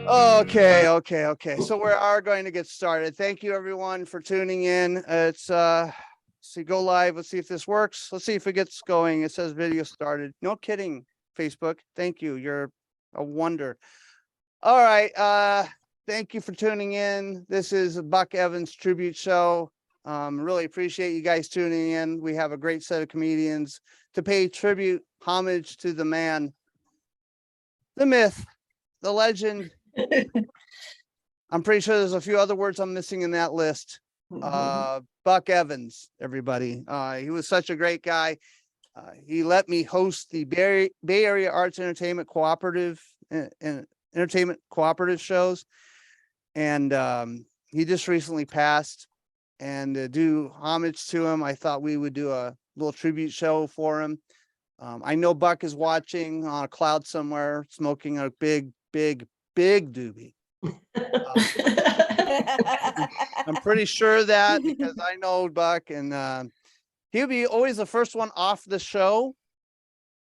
Okay. So we are going to get started. Thank you everyone for tuning in. It's see, go live. Let's see if this works. Let's see if it gets going. It says video started. No kidding, Facebook. Thank you. You're a wonder. All right. Thank you for tuning in. This is a Buck Evans tribute show. Really appreciate you guys tuning in. We have a great set of comedians to pay tribute, homage to the man, the myth, the legend. I'm pretty sure there's a few other words I'm missing in that list. Buck Evans, everybody. He was such a great guy. He let me host the Bay Area Arts Entertainment Cooperative and Entertainment Cooperative shows. And he just recently passed. And to do homage to him, I thought we would do a little tribute show for him. I know Buck is watching on a cloud somewhere, smoking a big doobie. I'm pretty sure that because I know Buck, and he'll be always the first one off the show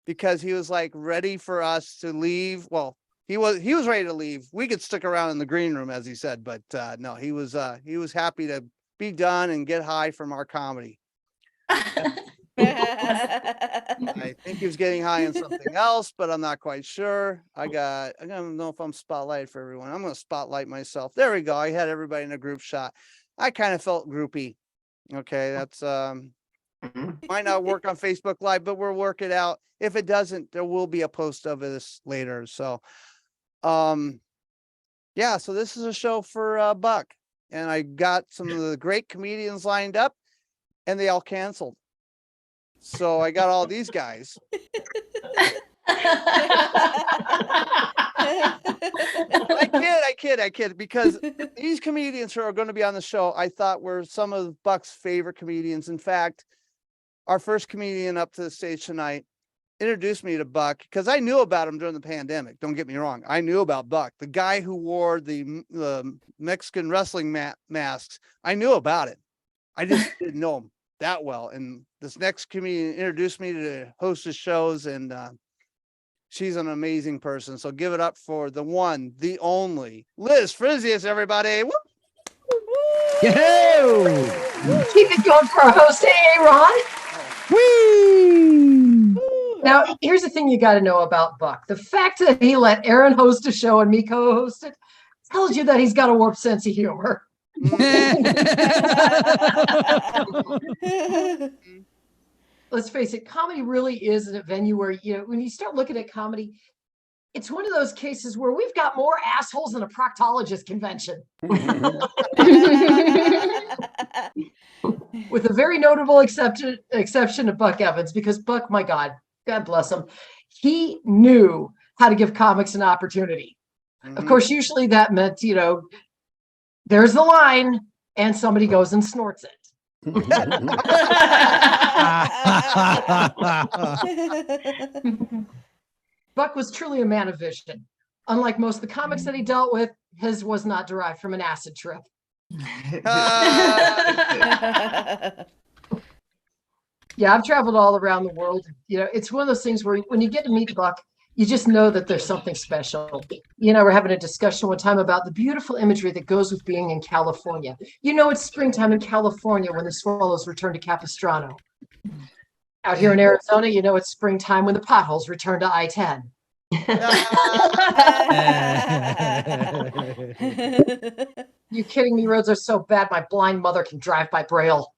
because he was like ready for us to leave. Well, he was ready to leave. We could stick around in the green room, as he said, but no, he was happy to be done and get high from our comedy. I think he was getting high on something else, but I'm not quite sure. I don't know if I'm spotlighted for everyone. I'm going to spotlight myself. There we go. I had everybody in a group shot. I kind of felt groupie. Okay. That's, might not work on Facebook Live, but we'll work it out. If it doesn't, there will be a post of this later. So, yeah, so this is a show for Buck, and I got some of the great comedians lined up and they all canceled. So I got all these guys. I kid, because these comedians who are going to be on the show, I thought were some of Buck's favorite comedians. In fact, our first comedian up to the stage tonight introduced me to Buck because I knew about him during the pandemic. Don't get me wrong. I knew about Buck, the guy who wore the Mexican wrestling masks. I knew about it. I just didn't know him that well. And this next comedian introduced me to host his shows, and she's an amazing person. So give it up for the one, the only Liz Frisius, everybody. Woo! Yeah. Keep it going for our host, hey, Ron. Whee! Now, here's the thing you got to know about Buck. The fact that he let Aaron host a show and me co-host it tells you that he's got a warped sense of humor. Let's face it, comedy really is a venue where, when you start looking at comedy, it's one of those cases where we've got more assholes than a proctologist convention. With a very notable exception of Buck Evans, because Buck, my God bless him, he knew how to give comics an opportunity. Of course, usually that meant, there's the line and somebody goes and snorts it. Buck was truly a man of vision. Unlike most of the comics that he dealt with, his was not derived from an acid trip. Yeah, I've traveled all around the world. It's one of those things where when you get to meet Buck, you just know that there's something special. We're having a discussion one time about the beautiful imagery that goes with being in California. It's springtime in California when the swallows return to Capistrano. Out here in Arizona, it's springtime when the potholes return to I-10. You kidding me? Roads are so bad my blind mother can drive by Braille.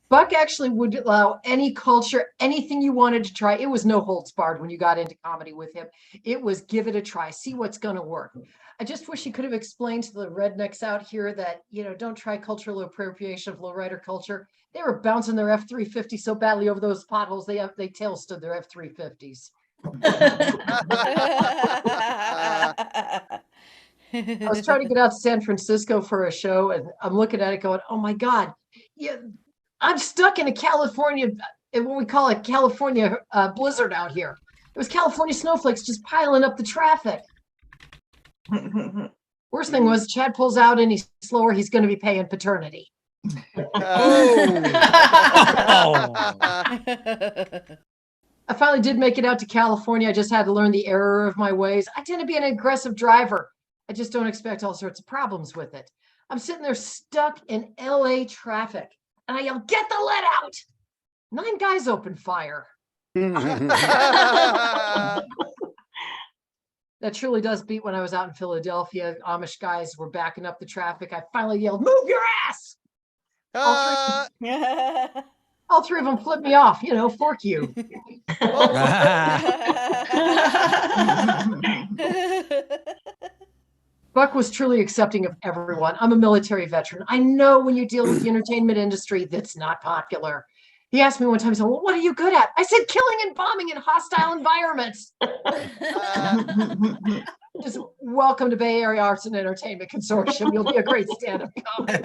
Buck actually would allow any culture, anything you wanted to try. It was no holds barred when you got into comedy with him. It was give it a try, see what's going to work. I just wish he could have explained to the rednecks out here that, don't try cultural appropriation of lowrider culture. They were bouncing their F-350 so badly over those potholes, they tail stood their F-350s. I was trying to get out to San Francisco for a show, and I'm looking at it going, oh my God, I'm stuck in a California, what we call a California blizzard out here. It was California snowflakes just piling up the traffic. Worst thing was Chad pulls out and he's slower. He's going to be paying paternity. I finally did make it out to California. I just had to learn the error of my ways. I tend to be an aggressive driver. I just don't expect all sorts of problems with it. I'm sitting there stuck in LA traffic, and I yell, "Get the lead out!" 9 guys open fire. That truly does beat when I was out in Philadelphia. Amish guys were backing up the traffic. I finally yelled, "Move your ass!" All three of them flipped me off. Fork you. Buck was truly accepting of everyone. I'm a military veteran. I know when you deal with the entertainment industry, that's not popular. He asked me one time, he said, "Well, what are you good at?" I said, "Killing and bombing in hostile environments." Just welcome to Bay Area Arts and Entertainment Consortium. You'll be a great stand-up comic.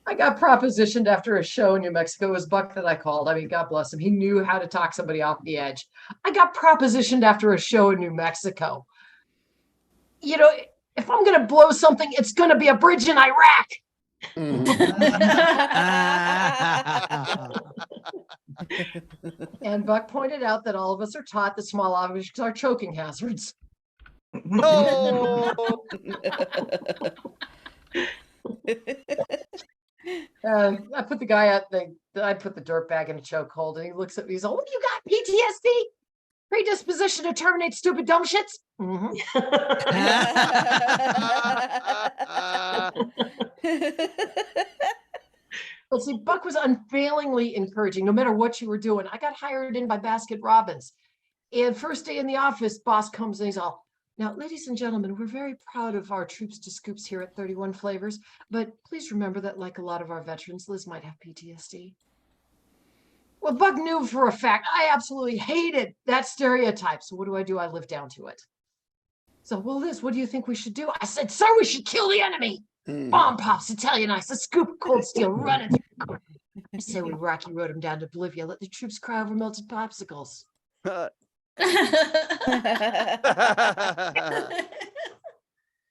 I got propositioned after a show in New Mexico. It was Buck that I called. I mean, God bless him. He knew how to talk somebody off the edge. I got propositioned after a show in New Mexico. If I'm going to blow something, it's going to be a bridge in Iraq. And Buck pointed out that all of us are taught that small objects are choking hazards. Oh. I put the guy out. I put the dirt bag in a chokehold, and he looks at me. He's like, "What, you got PTSD? Predisposition to terminate stupid dumb shits?" Mm-hmm. Well, see, Buck was unfailingly encouraging, no matter what you were doing. I got hired in by Baskin Robbins, and first day in the office, boss comes and he's all, "Now, ladies and gentlemen, we're very proud of our troops to scoops here at 31 Flavors, but please remember that, like a lot of our veterans, Liz might have PTSD." Well, Buck knew for a fact I absolutely hated that stereotype. So what do? I live down to it. So, "Well, Liz, what do you think we should do?" I said, "Sir, we should kill the enemy. Bomb pops, Italian ice, a scoop of cold steel running through the court. I say we Rocky Road him down to Bolivia. Let the troops cry over melted popsicles."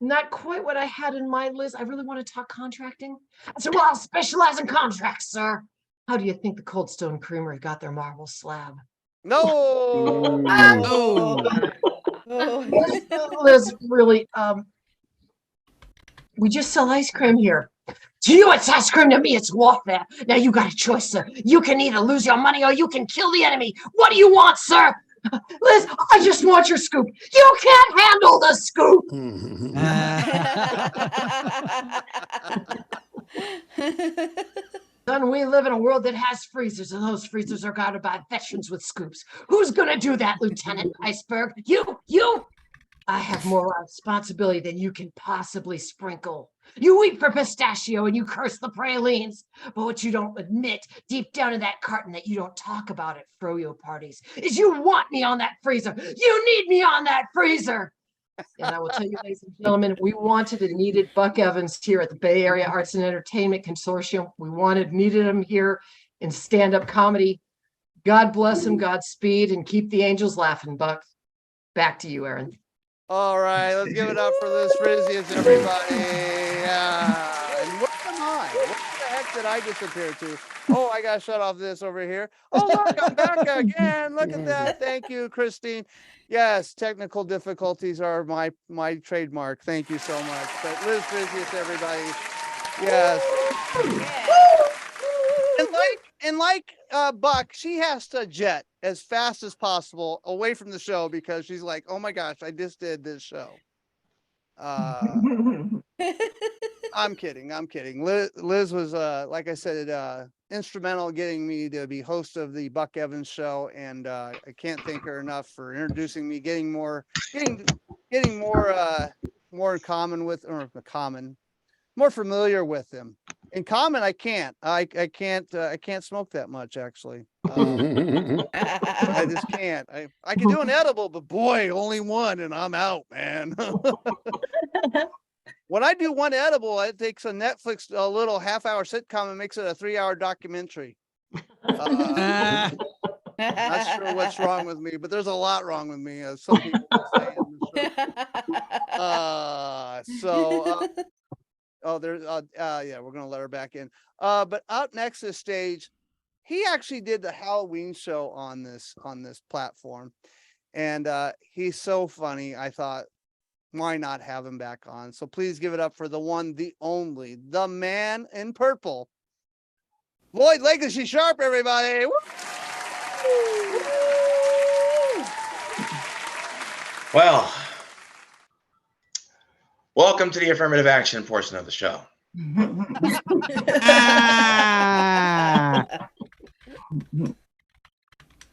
Not quite what I had in mind, Liz. I really want to talk contracting. I said, "Well, I'll specialize in contracts, sir. How do you think the Cold Stone Creamery got their marble slab?" No. Liz, really, we just sell ice cream here. To you, it's ice cream. To me, it's warfare. Now you got a choice, sir. You can either lose your money or you can kill the enemy. What do you want, sir? Liz, I just want your scoop. You can't handle the scoop. Son, we live in a world that has freezers, and those freezers are guarded by veterans with scoops. Who's gonna do that, Lieutenant Iceberg? You? I have more responsibility than you can possibly sprinkle. You weep for pistachio and you curse the pralines, but what you don't admit deep down in that carton that you don't talk about at froyo parties is you want me on that freezer. You need me on that freezer. And I will tell you, ladies and gentlemen, we wanted and needed Buck Evans here at the Bay Area Arts and Entertainment Consortium. We needed him here in stand-up comedy. God bless him, Godspeed, and keep the angels laughing, Buck. Back to you, Aaron. All right, let's give it up for Liz Frisius, everybody. And what am I? What the heck did I disappear to? Oh, I got shut off this over here. Oh, look, I'm back again. Look at that. Thank you, Kristine. Yes, technical difficulties are my trademark. Thank you so much. But Liz Frisius, everybody. Yes. And like Buck, she has to jet as fast as possible away from the show because she's like, "Oh my gosh, I just did this show." I'm kidding. Liz was, like I said, instrumental in getting me to be host of the Buck Evans show, and I can't thank her enough for introducing me, getting more in common with, or more familiar with him. In common, I can't smoke that much, actually. I just can't. I can do an edible, but boy, only one and I'm out, man. When I do one edible, it takes a little half-hour sitcom and makes it a 3-hour documentary. Not sure what's wrong with me, but there's a lot wrong with me, as some people say in the show. Oh, there's yeah, we're gonna let her back in. But up next this stage, he actually did the Halloween show on this platform, and he's so funny. I thought, why not have him back on? So please give it up for the one, the only, the man in purple, Lloyd Legacy Sharp, everybody. Woo! Well, welcome to the affirmative action portion of the show.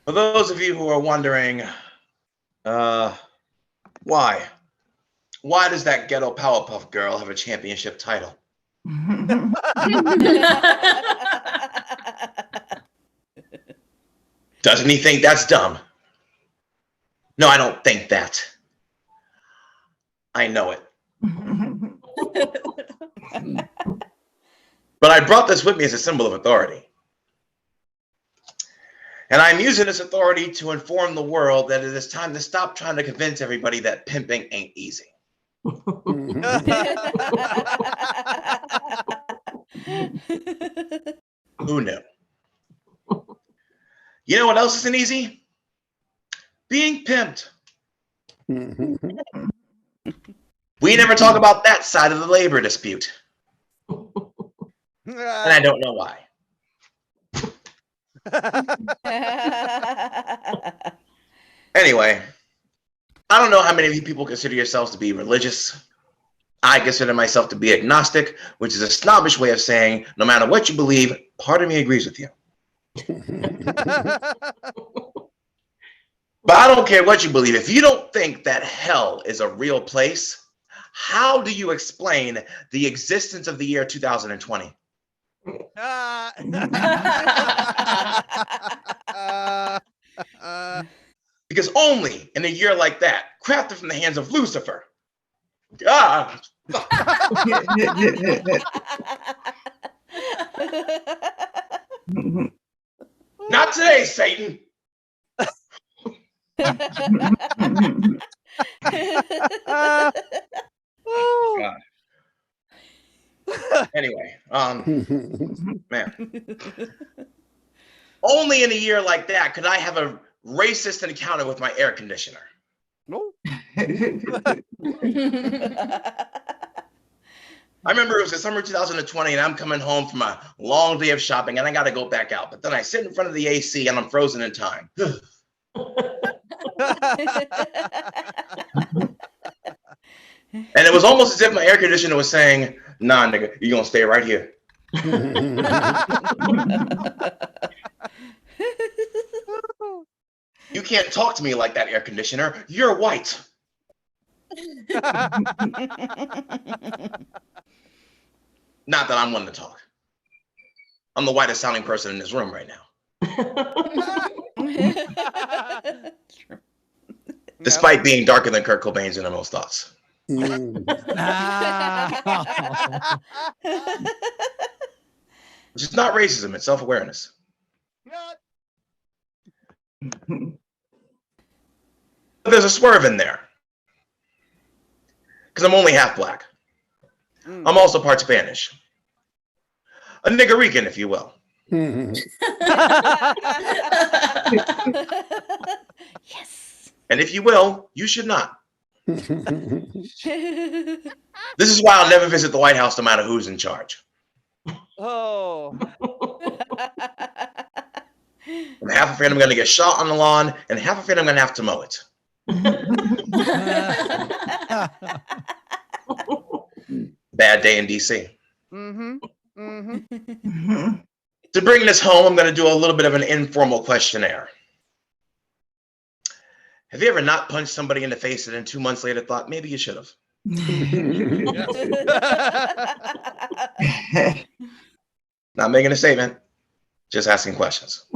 For those of you who are wondering, why does that ghetto Powerpuff Girl have a championship title? Doesn't he think that's dumb? No, I don't think that. I know it. But I brought this with me as a symbol of authority. And I'm using this authority to inform the world that it is time to stop trying to convince everybody that pimping ain't easy. Who knew? You know what else isn't easy? Being pimped. We never talk about that side of the labor dispute. And I don't know why. Anyway, I don't know how many of you people consider yourselves to be religious. I consider myself to be agnostic, which is a snobbish way of saying no matter what you believe, part of me agrees with you. But I don't care what you believe. If you don't think that hell is a real place, how do you explain the existence of the year 2020? Because only in a year like that, crafted from the hands of Lucifer, God. Not today, Satan. God. Anyway, man. Only in a year like that could I have a racist encounter with my air conditioner. No. I remember it was the summer 2020 and I'm coming home from a long day of shopping and I got to go back out. But then I sit in front of the AC and I'm frozen in time. And it was almost as if my air conditioner was saying, nah, nigga, you're going to stay right here. You can't talk to me like that, air conditioner. You're white. Not that I'm one to talk. I'm the whitest sounding person in this room right now. Despite being darker than Kurt Cobain's innermost thoughts. Which is not racism, it's self-awareness. But there's a swerve in there. Because I'm only half black. I'm also part Spanish. A niggerican, if you will. Yes. And if you will, you should not. This is why I'll never visit the White House no matter who's in charge. Oh. I'm half afraid I'm going to get shot on the lawn, and half afraid I'm going to have to mow it. Bad day in DC. To bring this home, I'm going to do a little bit of an informal questionnaire. Have you ever not punched somebody in the face and then 2 months later thought, maybe you should have? Not making a statement, just asking questions.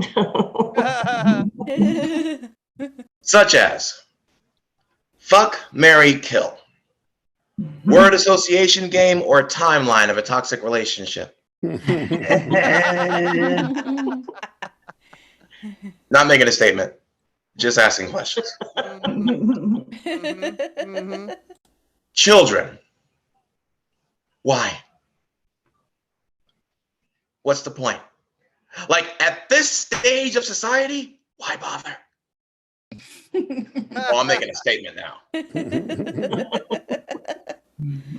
Such as, fuck, marry, kill. Word association game or timeline of a toxic relationship? Not making a statement, just asking questions. Children. Why? what's the point? Like at this stage of society, why bother? Oh, I'm making a statement now.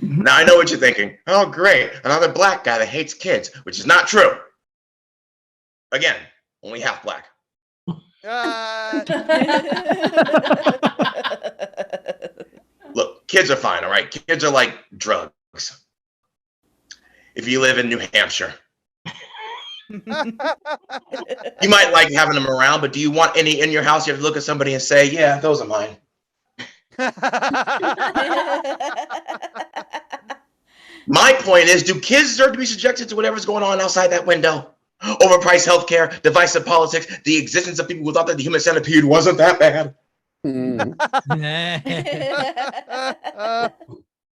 Now I know what you're thinking. Oh, great. Another black guy that hates kids, which is not true. Again, only half black. Look, kids are fine, all right? Kids are like drugs. If you live in New Hampshire, you might like having them around, but do you want any in your house? You have to look at somebody and say, yeah, those are mine. My point is, do kids deserve to be subjected to whatever's going on outside that window? Overpriced healthcare, divisive politics, the existence of people who thought that the human centipede wasn't that bad.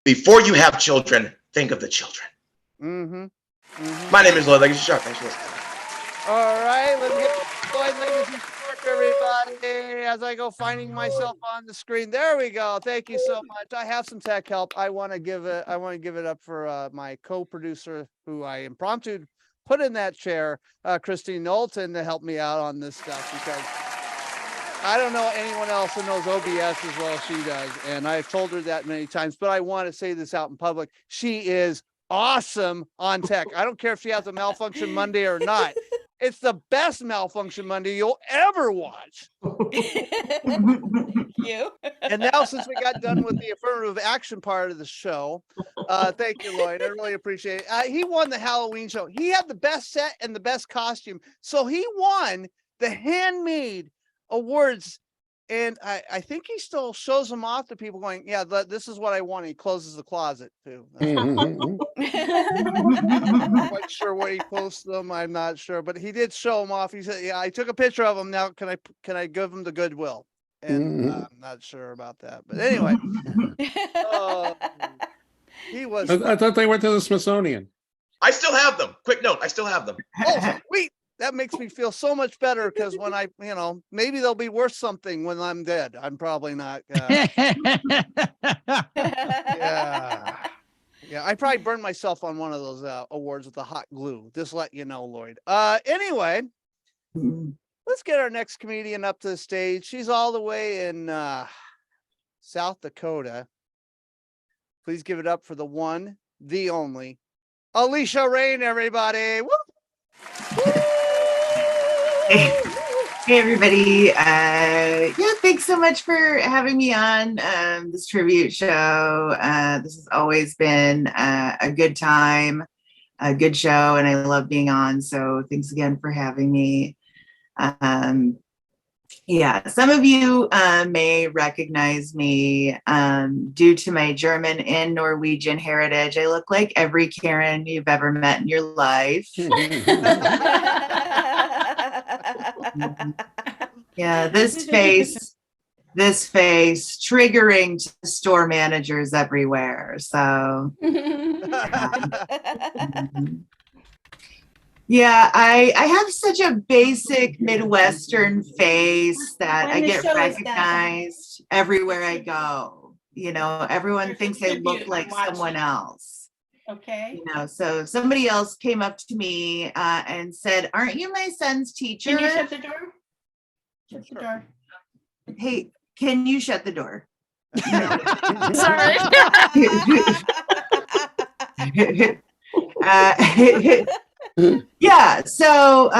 Before you have children, think of the children. My name is Lloyd Legacy Sharp. Thanks for listening. All right, let's get Lloyd Legacy Sharp, everybody. As I go finding myself on the screen, there we go. Thank you so much. I have some tech help. I want to give it up for my co-producer, who I impromptu put in that chair, Kristine Knowlton, to help me out on this stuff, because I don't know anyone else that knows OBS as well as she does. And I've told her that many times, but I want to say this out in public. She is awesome on tech. I don't care if she has a malfunction Monday or not. It's the best malfunction Monday you'll ever watch. You. And now, since we got done with the affirmative action part of the show, thank you, Lloyd. I really appreciate it. He won the Halloween show. He had the best set and the best costume. So he won the handmade awards. And I think he still shows them off to people going, yeah, this is what I want. He closes the closet too. I'm not quite sure where he posts them. I'm not sure, but he did show them off. He said, yeah, I took a picture of them. Now, can I give them the Goodwill? And I'm not sure about that, but anyway, he was. I thought they went to the Smithsonian. I still have them. Quick note, I still have them. Oh, sweet. That makes me feel so much better, because when I, maybe they'll be worth something when I'm dead. I'm probably not. Yeah, I probably burned myself on one of those awards with the hot glue. Just let you know, Lloyd. Anyway, let's get our next comedian up to the stage. She's all the way in South Dakota. Please give it up for the one, the only, Alisha Rayne, everybody. Woo! Hey everybody. Yeah, thanks so much for having me on this tribute show. This has always been a good time, a good show, and I love being on. So thanks again for having me. Yeah, some of you may recognize me due to my German and Norwegian heritage. I look like every Karen you've ever met in your life. Yeah, this face triggering to store managers everywhere. So yeah, I have such a basic Midwestern face that I get recognized everywhere I go. Everyone thinks I look like someone else. Okay. So somebody else came up to me and said, "Aren't you my son's teacher?" Can you shut the door? Shut the door. Hey, can you shut the door? Sorry. Yeah, so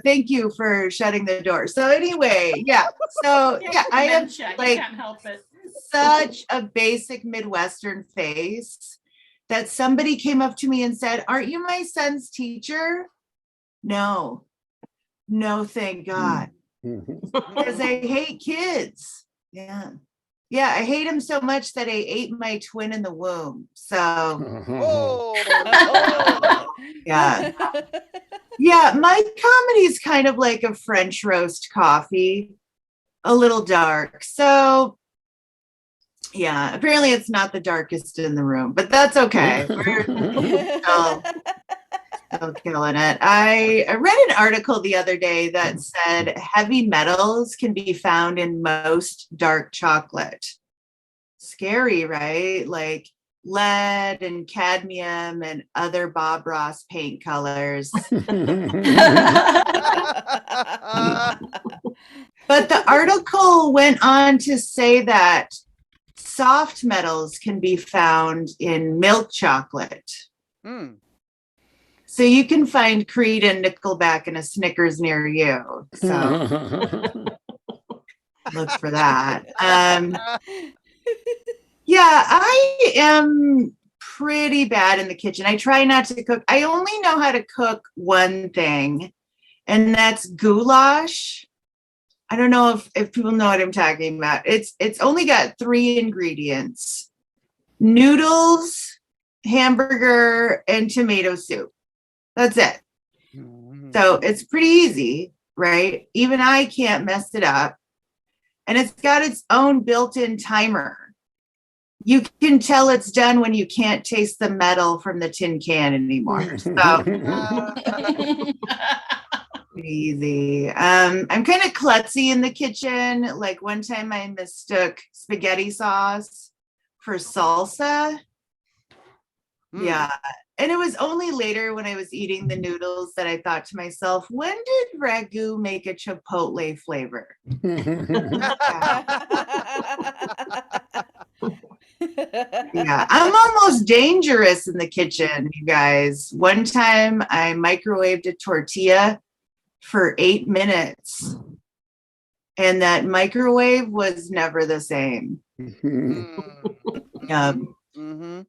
thank you for shutting the door. So anyway, yeah, I have like can't help it. Such a basic Midwestern face that somebody came up to me and said, "Aren't you my son's teacher?" No, thank God. Because I hate kids. Yeah, I hate them so much that I ate my twin in the womb. So yeah, my comedy is kind of like a French roast coffee, a little dark. So yeah, apparently it's not the darkest in the room, but that's okay. We're still killing it. I read an article the other day that said heavy metals can be found in most dark chocolate. Scary, right? Like lead and cadmium and other Bob Ross paint colors. But the article went on to say that soft metals can be found in milk chocolate. Hmm. So you can find Creed and Nickelback in a Snickers near you. So look for that. Yeah, I am pretty bad in the kitchen. I try not to cook. I only know how to cook one thing, and that's goulash. I don't know if people know what I'm talking about. It's only got 3 ingredients: noodles, hamburger, and tomato soup. That's it. So it's pretty easy, right? Even I can't mess it up. And it's got its own built-in timer. You can tell it's done when you can't taste the metal from the tin can anymore. So easy. I'm kind of klutzy in the kitchen. Like one time I mistook spaghetti sauce for salsa. Yeah. And it was only later when I was eating the noodles that I thought to myself, when did ragu make a chipotle flavor? Yeah, I'm almost dangerous in the kitchen, you guys. One time I microwaved a tortilla for 8 minutes, and that microwave was never the same.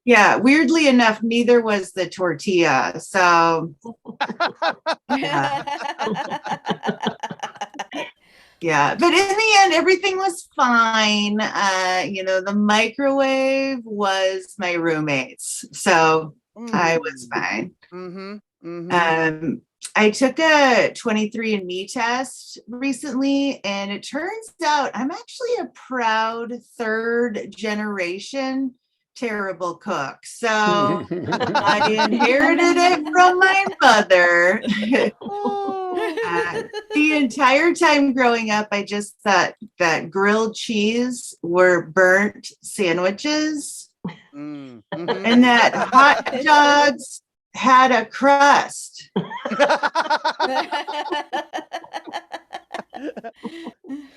Yeah, weirdly enough, neither was the tortilla. So, yeah, but in the end, everything was fine. The microwave was my roommate's, so I was fine. I took a 23andMe test recently, and it turns out I'm actually a proud 3rd generation terrible cook. So I inherited it from my mother. The entire time growing up, I just thought that grilled cheese were burnt sandwiches and that hot dogs had a crust.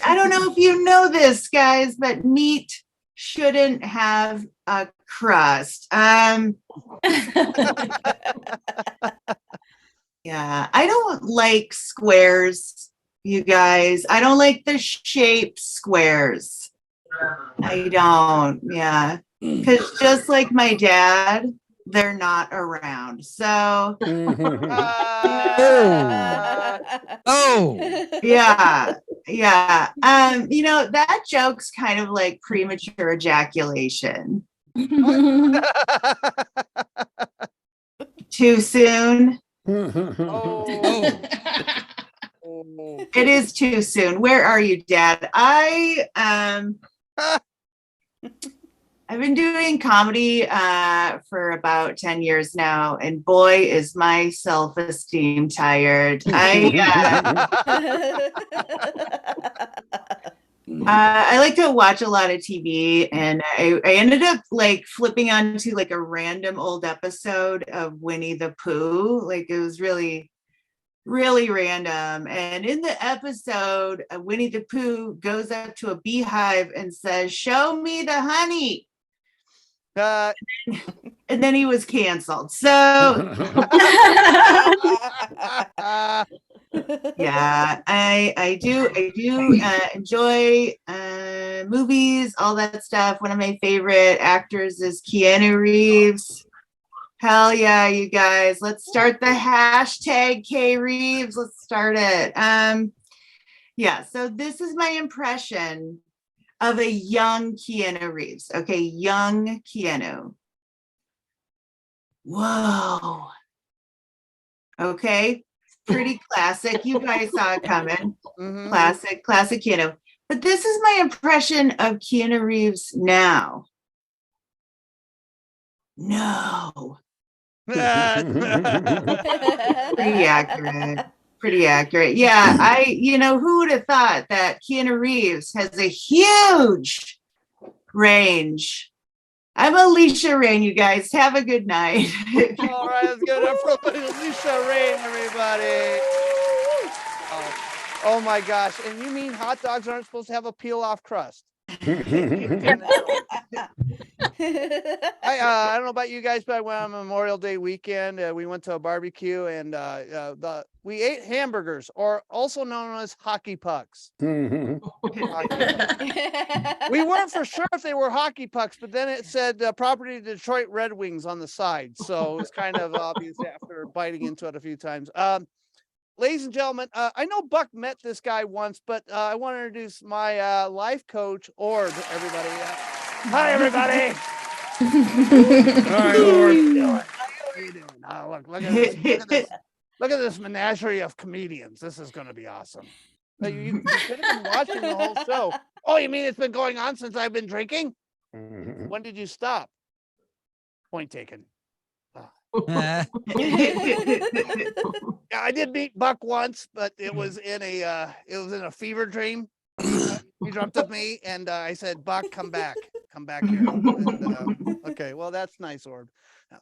I don't know if you know this, guys, but meat shouldn't have a crust. Yeah, I don't like squares, you guys. I don't like the shape squares. I don't, yeah. Because just like my dad, they're not around. So, yeah. That joke's kind of like premature ejaculation. Too soon? It is too soon. Where are you, Dad? I've been doing comedy for about 10 years now, and boy, is my self-esteem tired. I like to watch a lot of TV, and I ended up like flipping onto like a random old episode of Winnie the Pooh. Like it was really, really random. And in the episode, Winnie the Pooh goes up to a beehive and says, "Show me the honey." And then he was canceled. So yeah, I do enjoy movies, all that stuff. One of my favorite actors is Keanu Reeves. Hell yeah, you guys. Let's start the hashtag K Reeves. Let's start it. Yeah, so this is my impression of a young Keanu Reeves. Okay, young Keanu. Whoa. Okay, pretty classic. You guys saw it coming. Classic Keanu. But this is my impression of Keanu Reeves now. No. Pretty accurate. Yeah, who would have thought that Keanu Reeves has a huge range I'm Alisha Rayne, you guys. Have a good night. All right, let's give it up for Alisha Rayne, everybody. Oh my gosh. And you mean hot dogs aren't supposed to have a peel off crust? I don't know about you guys, but I went on Memorial Day weekend. We went to a barbecue and we ate hamburgers, or also known as hockey pucks. We weren't for sure if they were hockey pucks, but then it said property of Detroit Red Wings on the side. So it was kind of obvious after biting into it a few times. Ladies and gentlemen, I know Buck met this guy once, but I want to introduce my life coach, Ord, everybody. Hi, everybody. Hi, Lord. How you doing? Oh, look at this. Look at this menagerie of comedians. This is going to be awesome. You could have been watching the whole show. Oh, you mean it's been going on since I've been drinking? When did you stop? Point taken. Yeah, I did meet Buck once, but it was in a fever dream. He dreamt of me, and I said, "Buck, come back here." And, okay, well, that's nice, Orb.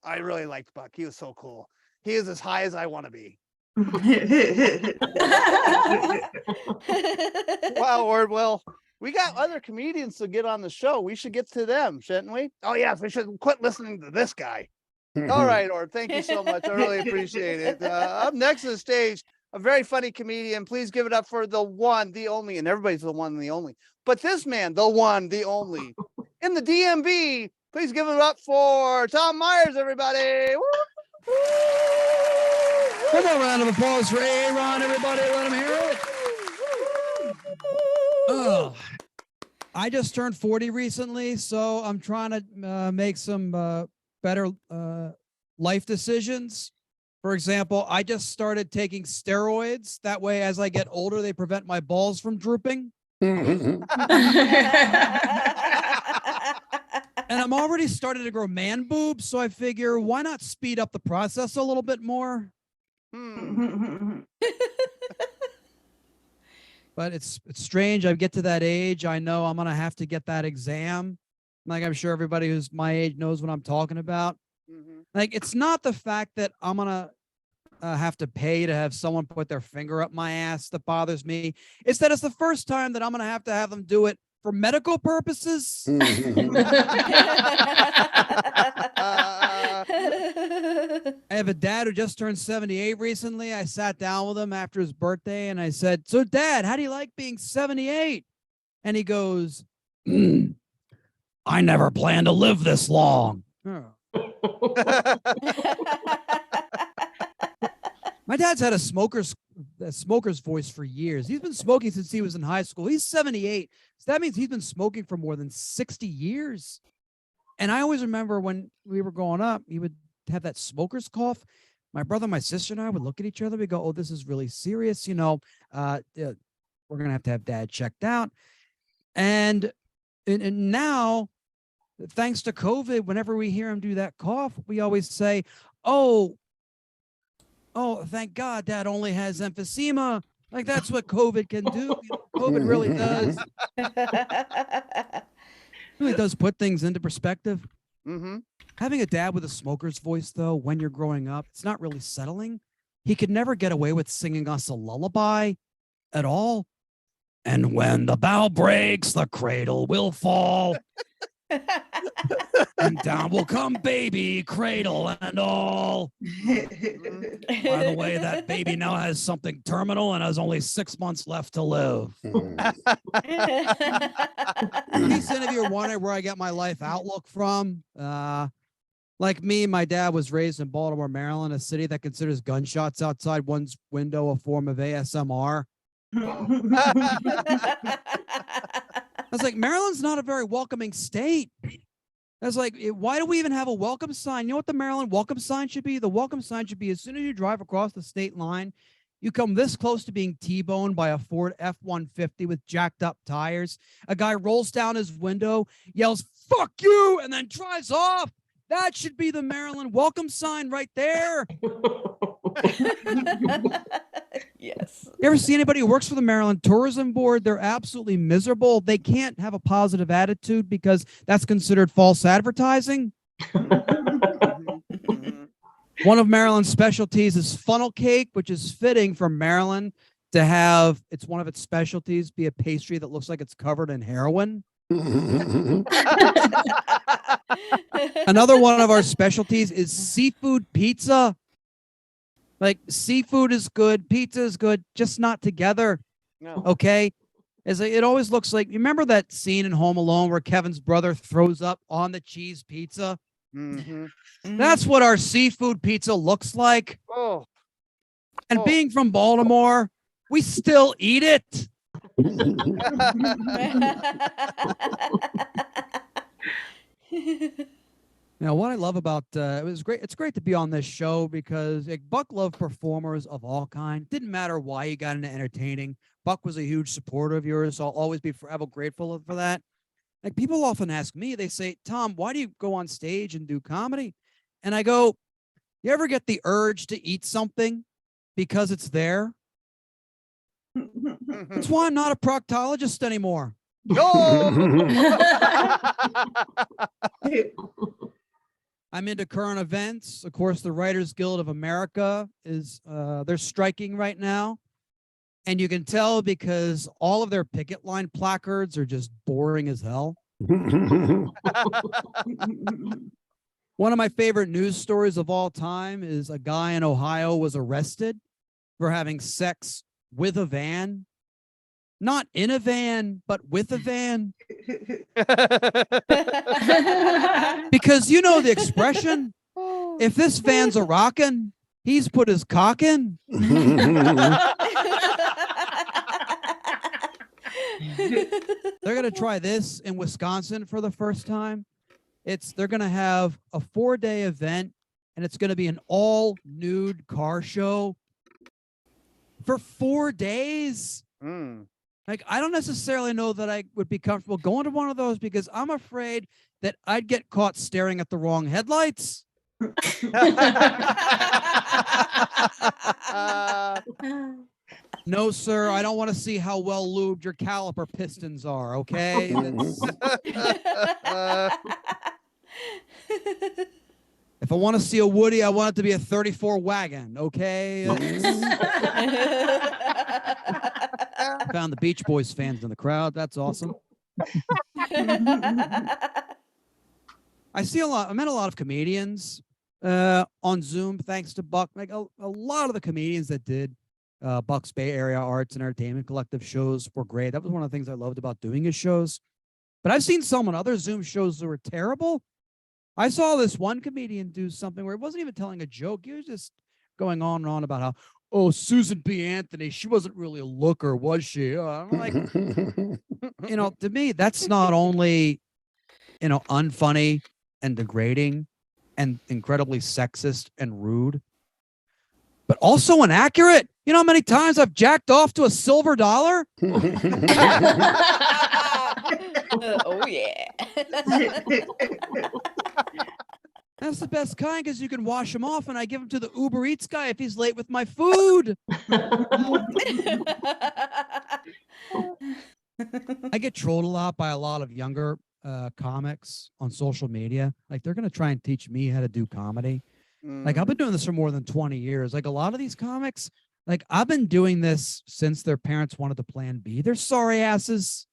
I really liked Buck. He was so cool. He is as high as I want to be. Wow, Orb. Well, we got other comedians to get on the show. We should get to them, shouldn't we? Oh yes, we should quit listening to this guy. All right, Orb, thank you so much. I really appreciate it. Up next to the stage, a very funny comedian. Please give it up for the one, the only, and everybody's the one and the only. But this man, the one, the only, in the DMV, please give it up for Tom Myers, everybody. Woo! Come on, round of applause for Aaron, everybody. Let him hear it. Oh, I just turned 40 recently, so I'm trying to make some better life decisions. For example, I just started taking steroids. That way, as I get older, they prevent my balls from drooping. And I'm already starting to grow man boobs, so I figure, why not speed up the process a little bit more? But it's strange. I get to that age, I know I'm gonna have to get that exam. Like, I'm sure everybody who's my age knows what I'm talking about. Like, it's not the fact that I'm gonna have to pay to have someone put their finger up my ass that bothers me. It's that it's the first time that I'm gonna have to have them do it for medical purposes. I have a dad who just turned 78 recently. I sat down with him after his birthday and I said, "So Dad, how do you like being 78? And he goes, "I never planned to live this long." My dad's had a smoker's voice for years. He's been smoking since he was in high school. He's 78. So that means he's been smoking for more than 60 years. And I always remember when we were growing up, he would have that smoker's cough. My brother, my sister, and I would look at each other. We go, "Oh, this is really serious. You know, we're going to have Dad checked out." And now, thanks to COVID, whenever we hear him do that cough, we always say, oh, thank God Dad only has emphysema. Like, that's what COVID can do. You know, COVID really does. Really does put things into perspective. Having a dad with a smoker's voice, though, when you're growing up, it's not really settling. He could never get away with singing us a lullaby at all. And when the bow breaks, the cradle will fall. And down will come baby, cradle and all. By the way, that baby now has something terminal and has only 6 months left to live. In case any of you are wondering where I get my life outlook from, like me, my dad was raised in Baltimore, Maryland, a city that considers gunshots outside one's window a form of ASMR. I was like, Maryland's not a very welcoming state. I was like, why do we even have a welcome sign? You know what the Maryland welcome sign should be? The welcome sign should be, as soon as you drive across the state line, you come this close to being T-boned by a Ford F-150 with jacked up tires. A guy rolls down his window, yells, "Fuck you," and then drives off. That should be the Maryland welcome sign right there. Yes. You ever see anybody who works for the Maryland Tourism Board? They're absolutely miserable. They can't have a positive attitude because that's considered false advertising. One of Maryland's specialties is funnel cake, which is fitting for Maryland to have, it's one of its specialties, be a pastry that looks like it's covered in heroin. Another one of our specialties is seafood pizza. Like seafood is good, pizza is good, just not together. No. Okay. It always looks like, you remember that scene in Home Alone where Kevin's brother throws up on the cheese pizza? Mhm. That's what our seafood pizza looks like. Oh. And Oh. being from Baltimore, we still eat it. Now, what I love about it was great. It's great to be on this show because Buck loved performers of all kind. Didn't matter why you got into entertaining. Buck was a huge supporter of yours. So I'll always be forever grateful for that. Like people often ask me, they say, Tom, why do you go on stage and do comedy? And I go, you ever get the urge to eat something because it's there? That's why I'm not a proctologist anymore. No. I'm into current events. Of course, the Writers Guild of America is they're striking right now. And you can tell because all of their picket line placards are just boring as hell. One of my favorite news stories of all time is a guy in Ohio was arrested for having sex with a van. Not in a van, but with a van. Because you know the expression, if this van's a rockin', he's put his cock in. They're going to try this in Wisconsin for the first time. They're going to have a 4-day event, and it's going to be an all nude car show for 4 days. Mm. Like, I don't necessarily know that I would be comfortable going to one of those because I'm afraid that I'd get caught staring at the wrong headlights. No, sir, I don't want to see how well lubed your caliper pistons are, okay? If I want to see a Woody, I want it to be a 34 wagon, okay? Found the Beach Boys fans in the crowd. That's awesome. I met a lot of comedians on Zoom, thanks to Buck. Like a lot of the comedians that did Buck's Bay Area Arts and Entertainment Collective shows were great. That was one of the things I loved about doing his shows. But I've seen some on other Zoom shows that were terrible. I saw this one comedian do something where he wasn't even telling a joke. He was just going on and on about how, oh, Susan B. Anthony, she wasn't really a looker, was she? I'm like, to me, that's not only, unfunny and degrading and incredibly sexist and rude, but also inaccurate. You know how many times I've jacked off to a silver dollar? Oh, yeah. That's the best kind because you can wash them off and I give them to the Uber Eats guy if he's late with my food. I get trolled a lot by a lot of younger comics on social media. Like they're going to try and teach me how to do comedy. Like I've been doing this for more than 20 years. Like a lot of these comics, like I've been doing this since their parents wanted to plan B. They're sorry asses.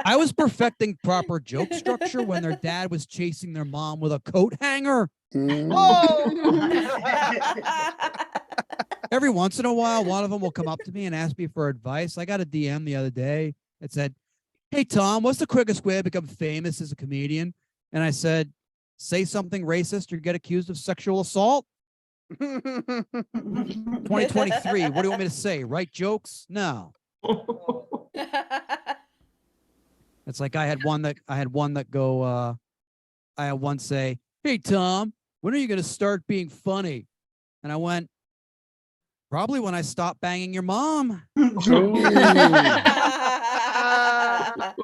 I was perfecting proper joke structure when their dad was chasing their mom with a coat hanger. Every once in a while, one of them will come up to me and ask me for advice. I got a DM the other day that said, hey, Tom, what's the quickest way to become famous as a comedian? And I said, say something racist or get accused of sexual assault. 2023. What do you want me to say? Write jokes? No. It's like I had one say, hey, Tom, when are you going to start being funny? And I went, probably when I stop banging your mom.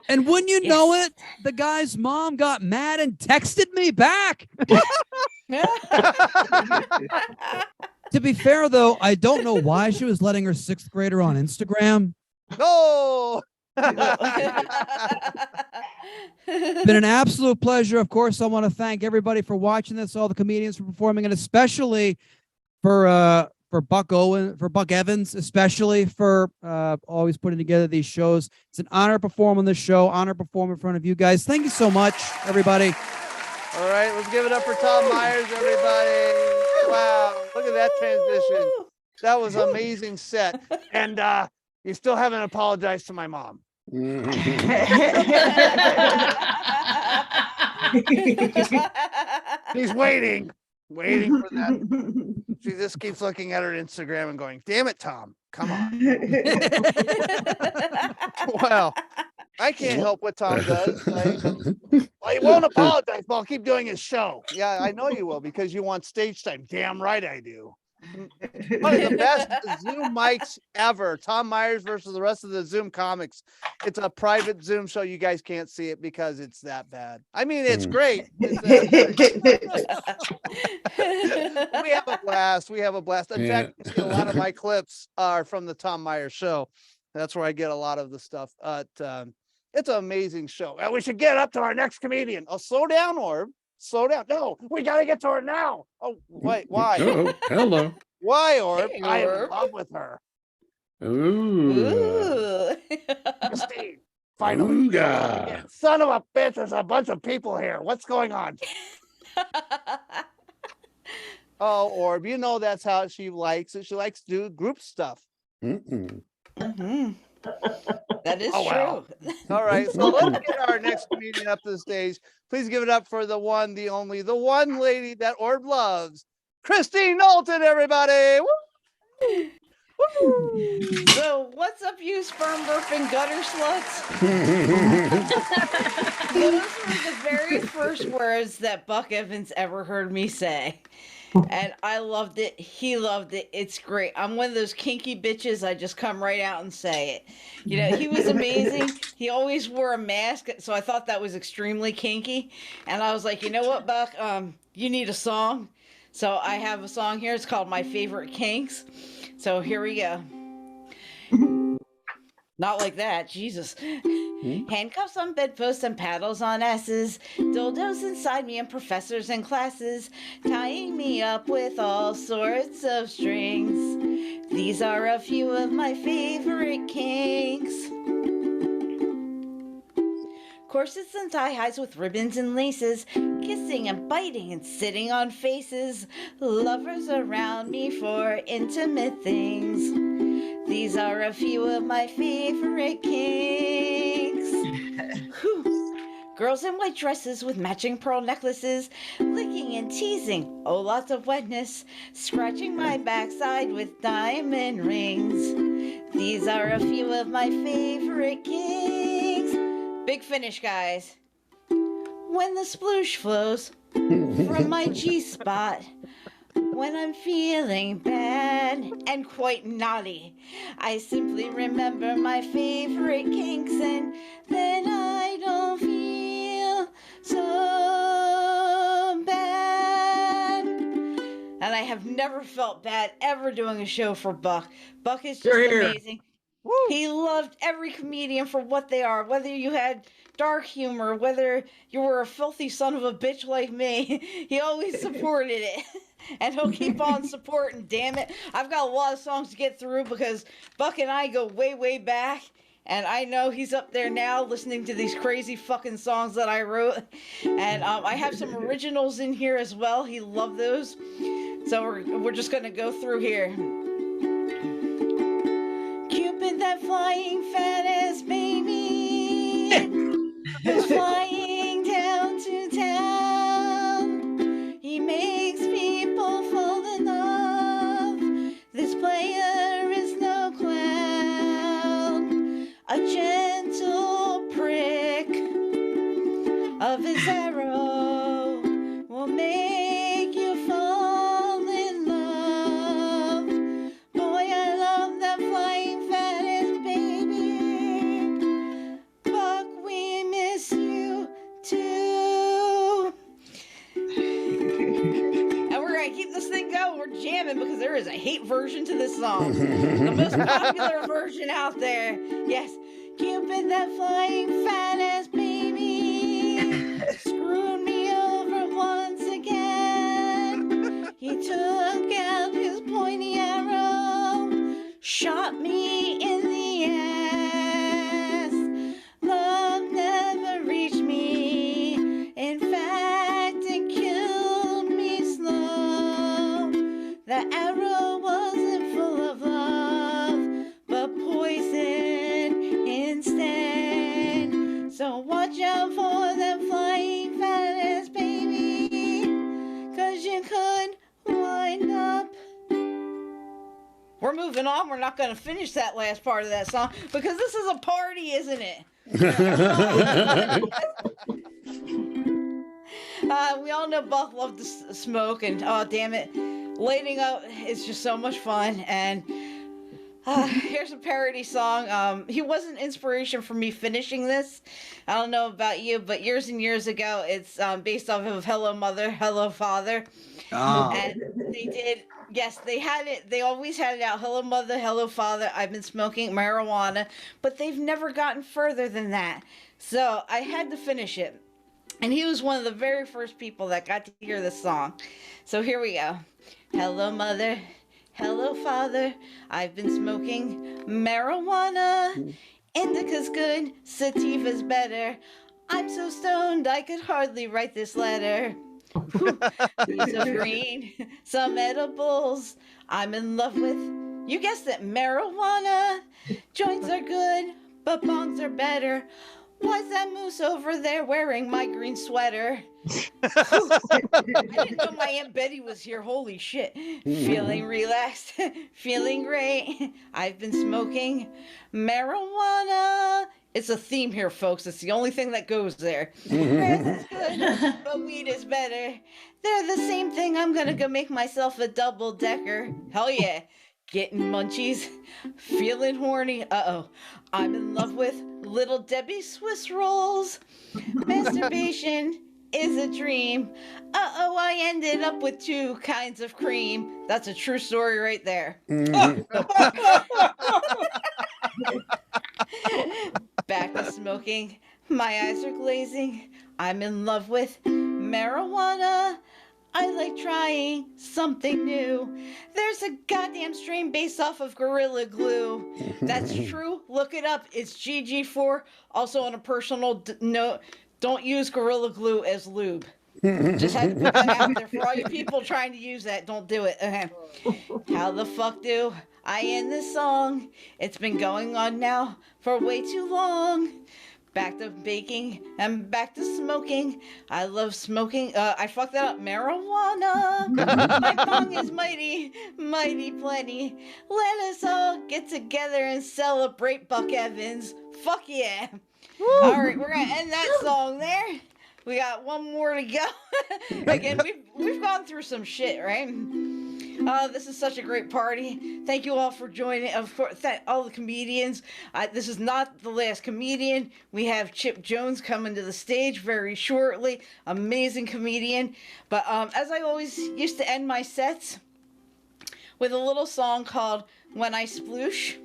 And wouldn't you know it, the guy's mom got mad and texted me back. To be fair, though, I don't know why she was letting her 6th grader on Instagram. No. Been an absolute pleasure. Of course, I want to thank everybody for watching this, all the comedians for performing, and especially for Buck Evans, especially for always putting together these shows. It's an honor to perform on this show, honor to perform in front of you guys. Thank you so much, everybody. All right, let's give it up for Tom Myers, everybody. Wow, look at that transition. That was an amazing set. And you still haven't apologized to my mom. She's waiting for that. She just keeps looking at her Instagram and going, damn it, Tom, come on. Well, I can't help what Tom does. Well, he won't apologize, but I'll keep doing his show. Yeah, I know you will because you want stage time. Damn right I do. One of the best Zoom mics ever. Tom Myers versus the rest of the Zoom comics. It's a private Zoom show. You guys can't see it because it's that bad. I mean, it's great. It's we have a blast. We have a blast. In fact, you see a lot of my clips are from the Tom Myers show. That's where I get a lot of the stuff. It's an amazing show. And we should get up to our next comedian. Oh, slow down, Orb. Slow down. No, we got to get to her now. Oh, wait, why? Oh, hello. Why, Orb? Hey, I am in Orb. love with her. Ooh. Christine, finally. Ooga. Yeah, son of a bitch, there's a bunch of people here. What's going on? Oh, Orb, you know that's how she likes it. She likes to do group stuff. Mm-mm. Mhm. That is Oh, true. wow. All right, so let's get our next comedian up to the stage. Please give it up for the one, the only, the one lady that Orb loves, Kristine Knowlton, everybody. Woo! Woo! So what's up, you sperm burping gutter sluts? Those were the very first words that Buck Evans ever heard me say. And I loved it. He loved it. It's great. I'm one of those kinky bitches. I just come right out and say it. You know, he was amazing. He always wore a mask, so I thought that was extremely kinky. And I was like, you know what, Buck? You need a song. So I have a song here. It's called My Favorite Kinks. So here we go. Not like that, Jesus. Handcuffs on bedposts and paddles on asses, dildos inside me and professors and classes, tying me up with all sorts of strings. These are a few of my favorite kinks. Corsets and tie-highs with ribbons and laces, kissing and biting and sitting on faces, lovers around me for intimate things. These are a few of my favorite kinks. Whew. Girls in white dresses with matching pearl necklaces, licking and teasing, oh lots of wetness, scratching my backside with diamond rings. These are a few of my favorite kinks. Big finish, guys. When the sploosh flows from my G-spot, when I'm feeling bad and quite naughty, I simply remember my favorite kinks, and then I don't feel so bad. And I have never felt bad ever doing a show for Buck. Buck is just amazing. Woo! He loved every comedian for what they are, whether you had dark humor, whether you were a filthy son of a bitch like me. He always supported it. And he'll keep on supporting, damn it. I've got a lot of songs to get through because Buck and I go way, way back. And I know he's up there now listening to these crazy fucking songs that I wrote. And I have some originals in here as well. He loved those. So we're just going to go through here. Cupid, that flying fat ass baby, is flying down to town. He makes people fall in love. This player is no clown. A gentle prick of his arrow will make you fall in love. Boy, I love that flying fat ass baby. Buck, we miss you keep this thing going. We're jamming because there is a hate version to this song. The most popular version out there. Yes. Cupid, that flying fat ass baby, screwed me over once again. He took out his pointy arrow, shot me in the ass. Love never reached me. In fact, it killed me slow. The arrow wasn't full of love, but poison instead. So watch out for that flying fat ass baby, 'cause you could wind up. We're moving on. We're not going to finish that last part of that song because this is a party, isn't it? We all know Buck loved to smoke, and oh damn it, lighting up is just so much fun. And here's a parody song. He was an inspiration for me finishing this. I don't know about you, but years and years ago, it's based off of Hello Mother, Hello Father. Oh. And they did, yes, they had it. They always had it out. Hello Mother, Hello Father. I've been smoking marijuana, but they've never gotten further than that. So I had to finish it. And he was one of the very first people that got to hear this song. So here we go. Hello Mother, hello Father, I've been smoking marijuana. Indica's good, sativa's better. I'm so stoned I could hardly write this letter. Leaves of green, some edibles. I'm in love with, you guessed it, marijuana. Joints are good, but bongs are better. Why's that moose over there wearing my green sweater? I didn't know my Aunt Betty was here. Holy shit. Feeling relaxed, feeling great. I've been smoking marijuana. It's a theme here, folks. It's the only thing that goes there. Grass is good, but weed is better. They're the same thing. I'm gonna go make myself a double decker. Hell yeah. Getting munchies, feeling horny. Uh-oh. I'm in love with Little Debbie Swiss rolls. Masturbation is a dream. Uh-oh, I ended up with 2 kinds of cream. That's a true story right there. Back to smoking. My eyes are glazing. I'm in love with marijuana. I like trying something new. There's a goddamn strain based off of Gorilla Glue. That's true. Look it up. It's GG4. Also, on a personal note, don't use Gorilla Glue as lube. Just had to put that out there for all you people trying to use that. Don't do it. Okay. How the fuck do I end this song? It's been going on now for way too long. Back to baking and back to smoking. I love smoking. I fucked that up. Marijuana. My bong is mighty, mighty plenty. Let us all get together and celebrate Buck Evans. Fuck yeah. All right, we're gonna end that song there. We got one more to go. Again, we've gone through some shit, right? This is such a great party. Thank you all for joining. Of course, all the comedians. This is not the last comedian. We have Chipp Jones coming to the stage very shortly. Amazing comedian. But as I always used to end my sets with a little song called When I Sploosh.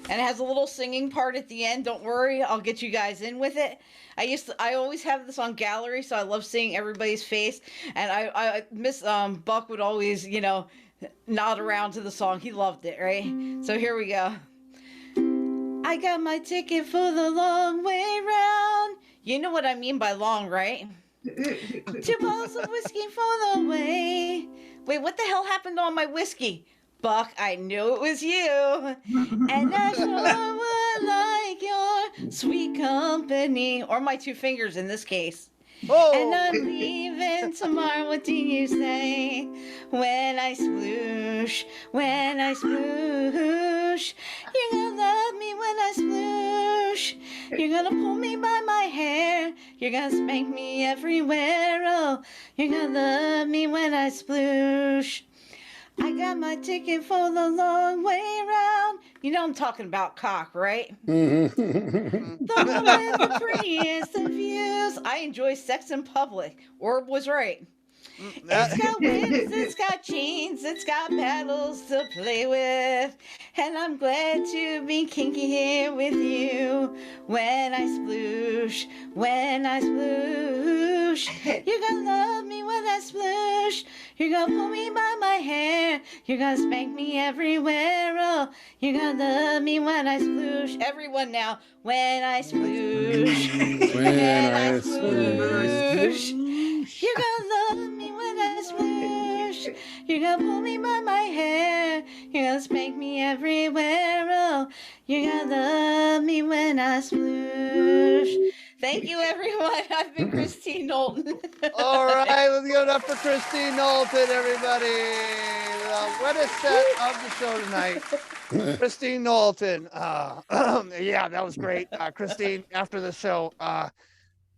And it has a little singing part at the end. Don't worry, I'll get you guys in with it. I always have this on gallery, so I love seeing everybody's face. And I miss Buck would always, nod around to the song. He loved it, right? So here we go. I got my ticket for the long way round. You know what I mean by long, right? 2 bottles of whiskey for the way. Wait, what the hell happened on my whiskey? Buck, I knew it was you. And I sure would like your sweet company. Or my 2 fingers in this case. Oh. And I'm leaving tomorrow. What do you say? When I sploosh, when I sploosh. You're gonna love me when I sploosh. You're gonna pull me by my hair. You're gonna spank me everywhere. Oh, you're gonna love me when I sploosh. I got my ticket for the long way round. You know I'm talking about cock, right? The one with the prettiest of views. I enjoy sex in public. Orb was right. It's got whips, it's got chains, it's got paddles to play with. And I'm glad to be kinky here with you. When I sploosh, when I sploosh. You're gonna love me when I sploosh. You're gonna pull me by my hair. You're gonna spank me everywhere. Oh, you're gonna love me when I sploosh. Everyone now. When I sploosh. When I sploosh. You're gonna love me when I sploosh. You're gonna pull me by my hair. You're gonna spank me everywhere. Oh, you're gonna love me when I sploosh. Thank you, everyone. I've been Kristine Knowlton. All right, let's give it up for Kristine Knowlton, everybody. The wettest set of the show tonight. Kristine Knowlton. Yeah, that was great. Kristine, after the show,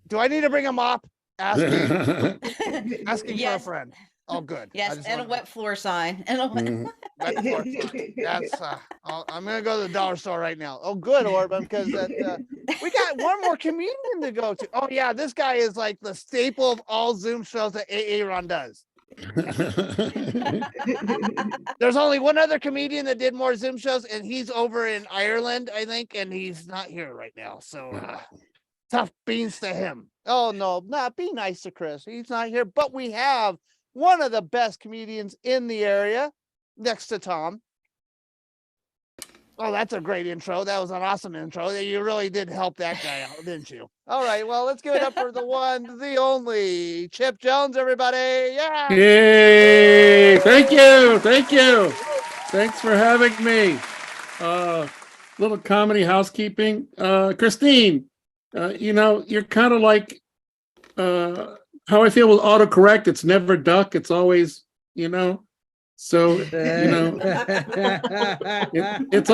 do I need to bring a mop? Asking for a Yes. friend. Oh, good. I Yes, just and a wanted- wet floor sign. And a wet... wet floor sign. That's I'm gonna go to the dollar store right now. Oh, good, Orban, because that we got one more comedian to go to. Oh yeah, this guy is like the staple of all Zoom shows that Aaron does. There's only one other comedian that did more Zoom shows, and he's over in Ireland, I think, and he's not here right now. So tough beans to him. Oh no, not be nice to Chris. He's not here, but we have one of the best comedians in the area next to Tom. Oh, that's a great intro. That was an awesome intro. You really did help that guy out, didn't you? All right, well, let's give it up for the one, the only Chipp Jones, everybody. Yeah. Yay! Thank you. Thank you. Thanks for having me. Little comedy housekeeping. Kristine, you're kind of like how I feel with autocorrect. It's never duck. It's always, So, it's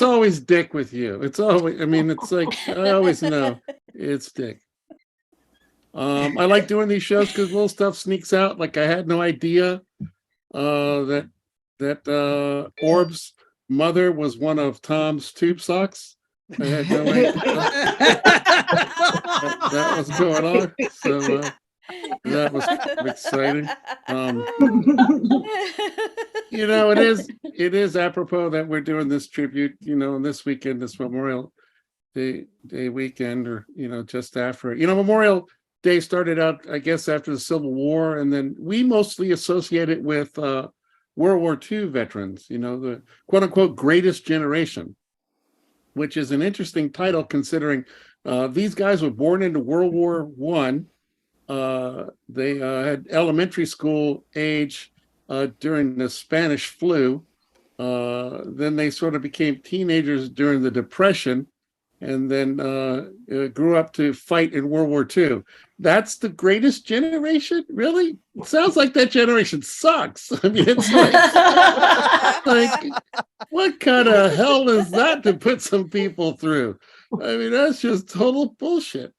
always dick with you. It's always, it's like, I always know it's dick. I like doing these shows because little stuff sneaks out. Like I had no idea that Orb's mother was one of Tom's tube socks. I had no idea that was going on. So that was exciting. It is apropos that we're doing this tribute, this weekend, this Memorial Day weekend, or just after. Memorial Day started out, I guess, after the Civil War, and then we mostly associate it with World War II veterans, the quote unquote greatest generation, which is an interesting title considering these guys were born into World War I. They had elementary school age during the Spanish flu. Then they sort of became teenagers during the Depression, and then grew up to fight in World War II. That's the greatest generation? Really? It sounds like that generation sucks. It's like what kind of hell is that to put some people through? That's just total bullshit.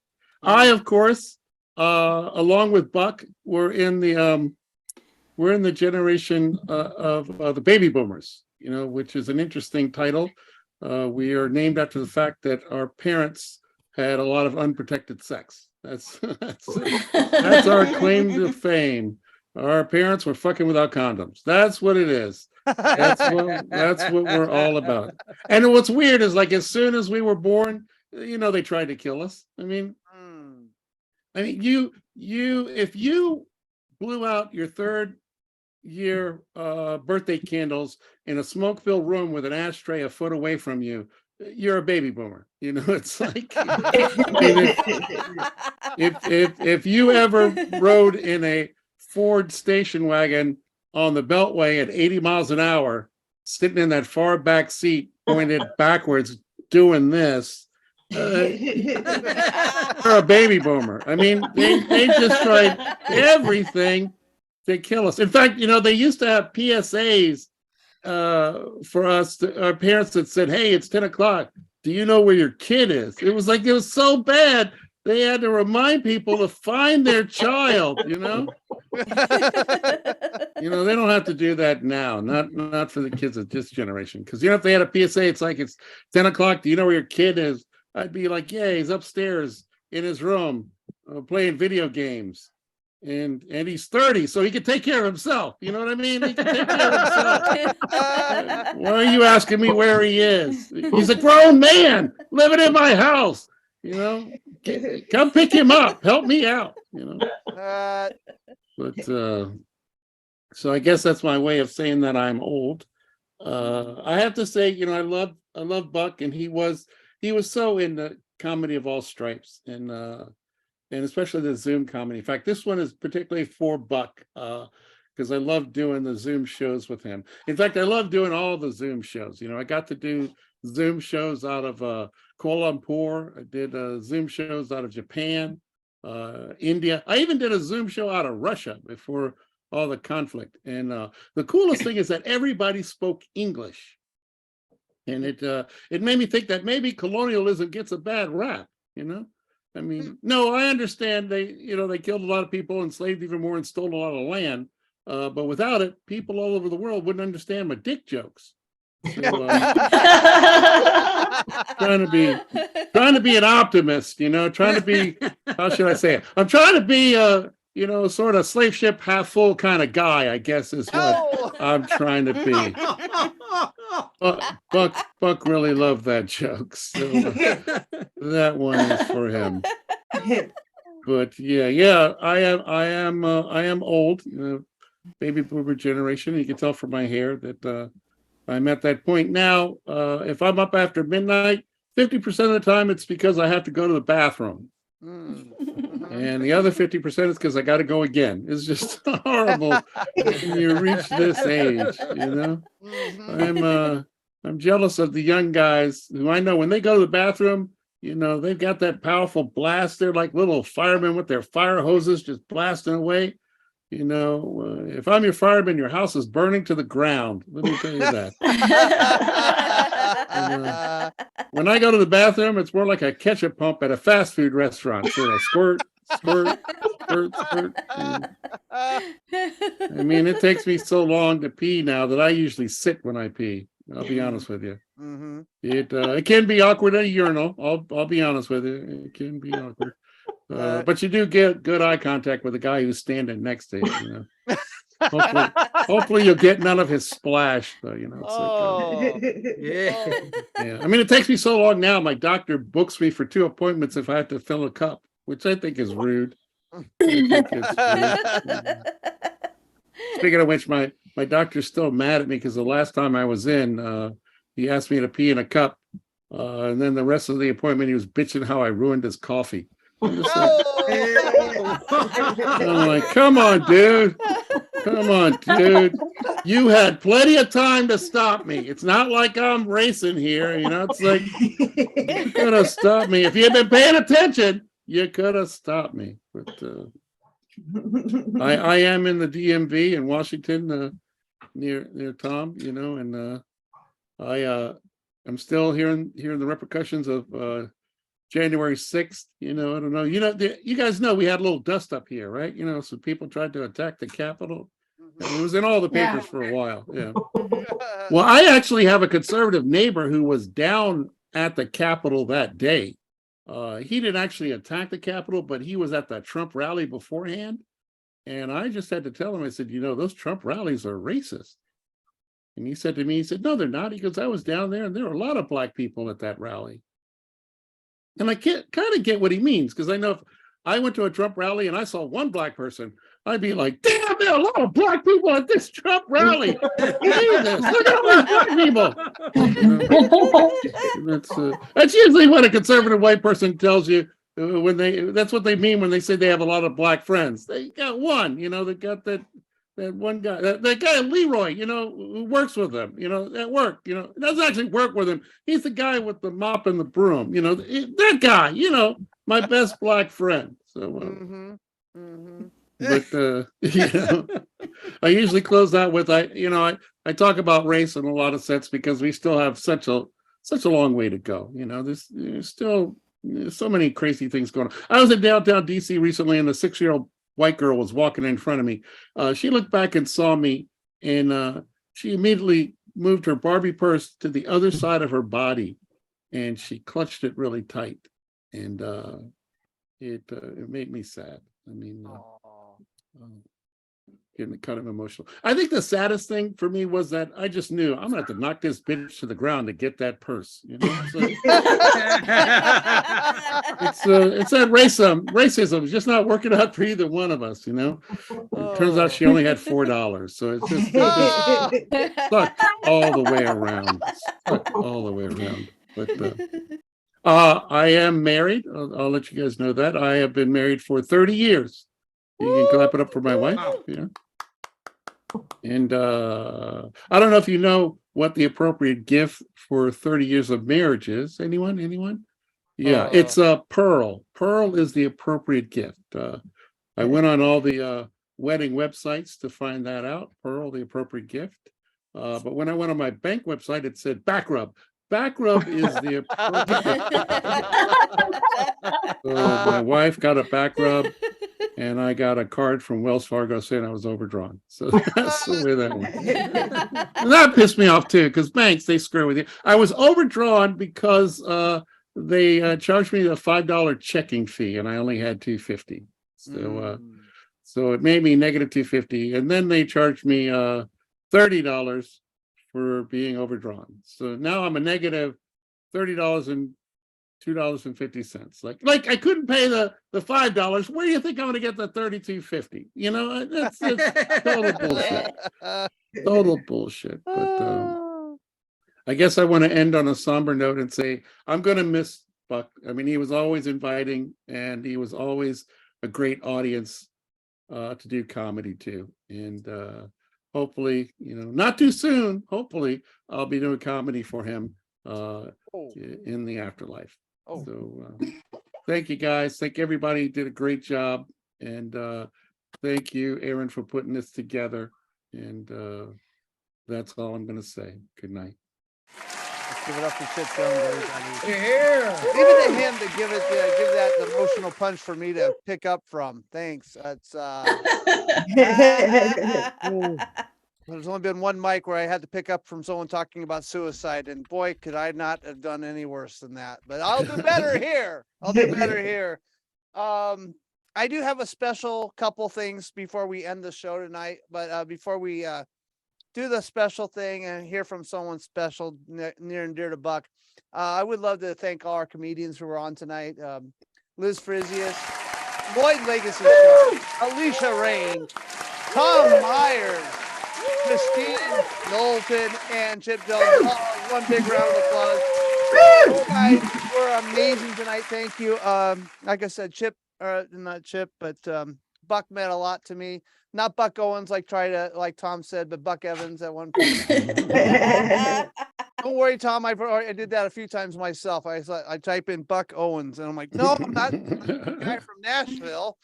I, of course, along with Buck, we're in the generation of the baby boomers, which is an interesting title. We are named after the fact that our parents had a lot of unprotected sex. That's our claim to fame. Our parents were fucking without condoms. That's what it is. That's what we're all about. And what's weird is, like, as soon as we were born, they tried to kill us. You if you blew out your third year birthday candles in a smoke-filled room with an ashtray a foot away from you, you're a baby boomer. It's like if you ever rode in a Ford station wagon on the Beltway at 80 miles an hour, sitting in that far back seat, pointed backwards, doing this, you're a baby boomer. They just tried everything to kill us. In fact, they used to have PSAs for us, our parents, that said, "Hey, it's 10 o'clock. Do you know where your kid is?" It was so bad. They had to remind people to find their child, They don't have to do that now. Not for the kids of this generation. Because, if they had a PSA, it's like, it's 10 o'clock. Do you know where your kid is? I'd be like, yeah, he's upstairs in his room playing video games. and he's 30, so he can take care of himself. You know what I mean? He can take care of himself. Why are you asking me where he is? He's a grown man living in my house. You know, come pick him up. Help me out. You know. But so I guess that's my way of saying that I'm old. I have to say, you know, I love Buck, and he was so in the comedy of all stripes, and especially the Zoom comedy. In fact, this one is particularly for Buck, because I love doing the Zoom shows with him. In fact, I love doing all the Zoom shows. You know, I got to do Zoom shows out of Kuala Lumpur. I did Zoom shows out of Japan, India. I even did a Zoom show out of Russia before all the conflict. And the coolest thing is that everybody spoke English. And it made me think that maybe colonialism gets a bad rap, you know? I mean, no, I understand they killed a lot of people, enslaved even more, and stole a lot of land. But without it, people all over the world wouldn't understand my dick jokes. So, trying to be an optimist, you know, trying to be, how should I say it? I'm trying to be you know, sort of slave ship half full kind of guy, I guess is what I'm trying to be. Buck really loved that joke, so that one is for him. But yeah, I am old, baby boomer generation. You can tell from my hair that I'm at that point now. If I'm up after midnight, 50% of the time it's because I have to go to the bathroom. And the other 50% is because I got to go again. It's just horrible when you reach this age, you know. I'm jealous of the young guys who I know when they go to the bathroom, you know, they've got that powerful blast. They're like little firemen with their fire hoses just blasting away. You know, if I'm your fireman, your house is burning to the ground. Let me tell you that. When I go to the bathroom, it's more like a ketchup pump at a fast food restaurant. Sort of squirt, squirt, squirt, squirt. I mean, it takes me so long to pee now that I usually sit when I pee. I'll be honest with you. It can be awkward at a urinal. I'll be honest with you. It can be awkward. But you do get good eye contact with the guy who's standing next to you. You know? Hopefully you'll get none of his splash, though. You know. Yeah. I mean, it takes me so long now. My doctor books me for 2 appointments if I have to fill a cup, which I think is rude. Speaking of which, my doctor's still mad at me because the last time I was in, he asked me to pee in a cup, and then the rest of the appointment he was bitching how I ruined his coffee. I'm like, come on, dude. Come on, dude. You had plenty of time to stop me. It's not like I'm racing here. You know, it's like, you could have stopped me. If you had been paying attention, you could have stopped me. But I am in the DMV in Washington, near Tom, you know, and I'm still hearing the repercussions of January 6th, you know, I don't know. You know, you guys know we had a little dust up here, right? You know, some people tried to attack the Capitol. It was in all the papers for a while. Yeah. Well, I actually have a conservative neighbor who was down at the Capitol that day. He didn't actually attack the Capitol, but he was at the Trump rally beforehand. And I just had to tell him, I said, you know, those Trump rallies are racist. And he said to me, he said, no, they're not. He goes, I was down there and there were a lot of black people at that rally. And I can't kind of get what he means, because I know if I went to a Trump rally and I saw one black person, I'd be like, damn, there are a lot of black people at this Trump rally. Jesus, look at all these black people. That's usually what a conservative white person tells you that's what they mean when they say they have a lot of black friends. They got one, you know, they got that one guy, that guy Leroy, you know, who works with them, you know, at work, you know, doesn't actually work with him. He's the guy with the mop and the broom, you know, that guy, you know, my best black friend. So, but you know, I usually close out with I talk about race in a lot of sets because we still have such a long way to go. You know, there's still so many crazy things going on. I was in downtown DC recently, and a 6-year-old white girl was walking in front of me. She looked back and saw me, and she immediately moved her Barbie purse to the other side of her body, and she clutched it really tight, and it made me sad. I mean, Getting kind of emotional. I think the saddest thing for me was that I just knew I'm gonna have to knock this bitch to the ground to get that purse. You know, so it's that racism is just not working out for either one of us. You know, it turns out she only had $4, so it's just sucked all the way around. Sucked all the way around. But I am married. I'll let you guys know that I have been married for 30 years. You can clap it up for my wife. Yeah. And I don't know if you know what the appropriate gift for 30 years of marriage is. Anyone? Yeah, it's a pearl. Pearl is the appropriate gift. I went on all the wedding websites to find that out. Pearl, the appropriate gift. But when I went on my bank website, it said back rub. Back rub is the appropriate gift. So my wife got a back rub, and I got a card from Wells Fargo saying I was overdrawn. So that's the way that went. And that pissed me off too, because banks, they screw with you. I was overdrawn because they charged me a $5 checking fee, and I only had $250. So it made me negative $250, and then they charged me $30 for being overdrawn. So now I'm a negative $30 and $2.50. Like I couldn't pay the $5. Where do you think I'm going to get the $32.50? You know, that's total bullshit. Total bullshit. But I guess I want to end on a somber note and say I'm going to miss Buck. I mean, he was always inviting, and he was always a great audience to do comedy too. And hopefully, you know, not too soon. Hopefully, I'll be doing comedy for him in the afterlife. So thank you guys. Thank everybody. Did a great job. And thank you, Aaron, for putting this together. And that's all I'm going to say. Good night. Let's give it up for Chipp Jones, everybody. Even to him to give that emotional punch for me to pick up from. Thanks. That's there's only been one mic where I had to pick up from someone talking about suicide, and boy, could I not have done any worse than that. But I'll do better here. I do have a special couple things before we end the show tonight. But before we do the special thing and hear from someone special near and dear to Buck, I would love to thank all our comedians who were on tonight. Liz Frisius, Lloyd Legacy Show, Alisha Rayne, Tom Myers, Kristine Knowlton, and Chipp Jones. One big round of applause. You guys were amazing tonight. Thank you. Like I said, not Chip, but Buck meant a lot to me. Not Buck Owens, like Tom said, but Buck Evans at one point. Don't worry, Tom. I did that a few times myself. I type in Buck Owens, and I'm like, no, I'm not the guy from Nashville.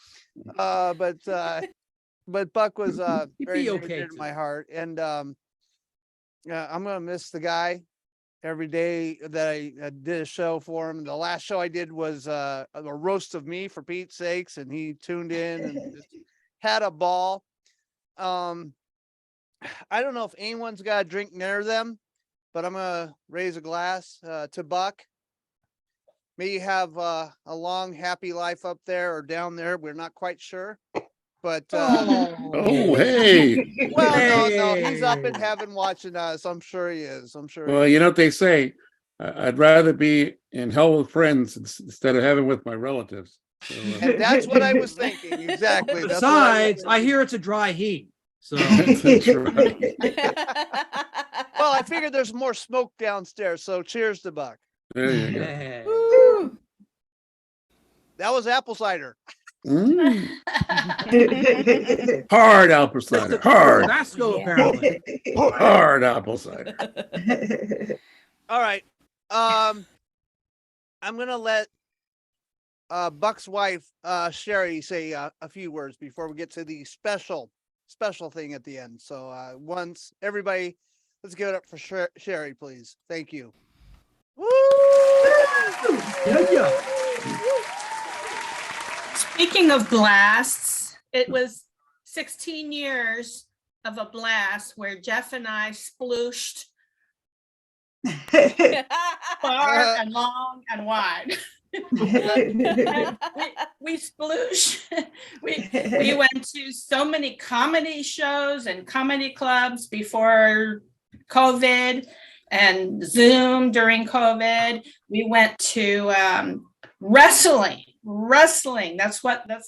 But Buck was very dear to my heart, and yeah, I'm gonna miss the guy every day that I did a show for him. The last show I did was a roast of me, for Pete's sakes, and he tuned in and just had a ball. I don't know if anyone's got a drink near them, but I'm gonna raise a glass to Buck. May you have a long, happy life up there or down there. We're not quite sure. But hey. Well, no, he's up in heaven watching us. I'm sure he is. Well, you know what they say, I'd rather be in hell with friends instead of heaven with my relatives. So, and that's what I was thinking. Exactly. Besides, I hear it's a dry heat. So that's right. Well, I figured there's more smoke downstairs. So cheers to Buck. There you go. Hey. That was apple cider. Hard apple cider. Hard. Tabasco, apparently. Hard apple cider. All right. I'm gonna let Buck's wife Sherry say a few words before we get to the special thing at the end. So once everybody, let's give it up for Sherry, please. Thank you. Woo! Yeah. Speaking of blasts, it was 16 years of a blast where Jeff and I splooshed far and long and wide. We sploosh. We went to so many comedy shows and comedy clubs before COVID and Zoom during COVID. We went to wrestling.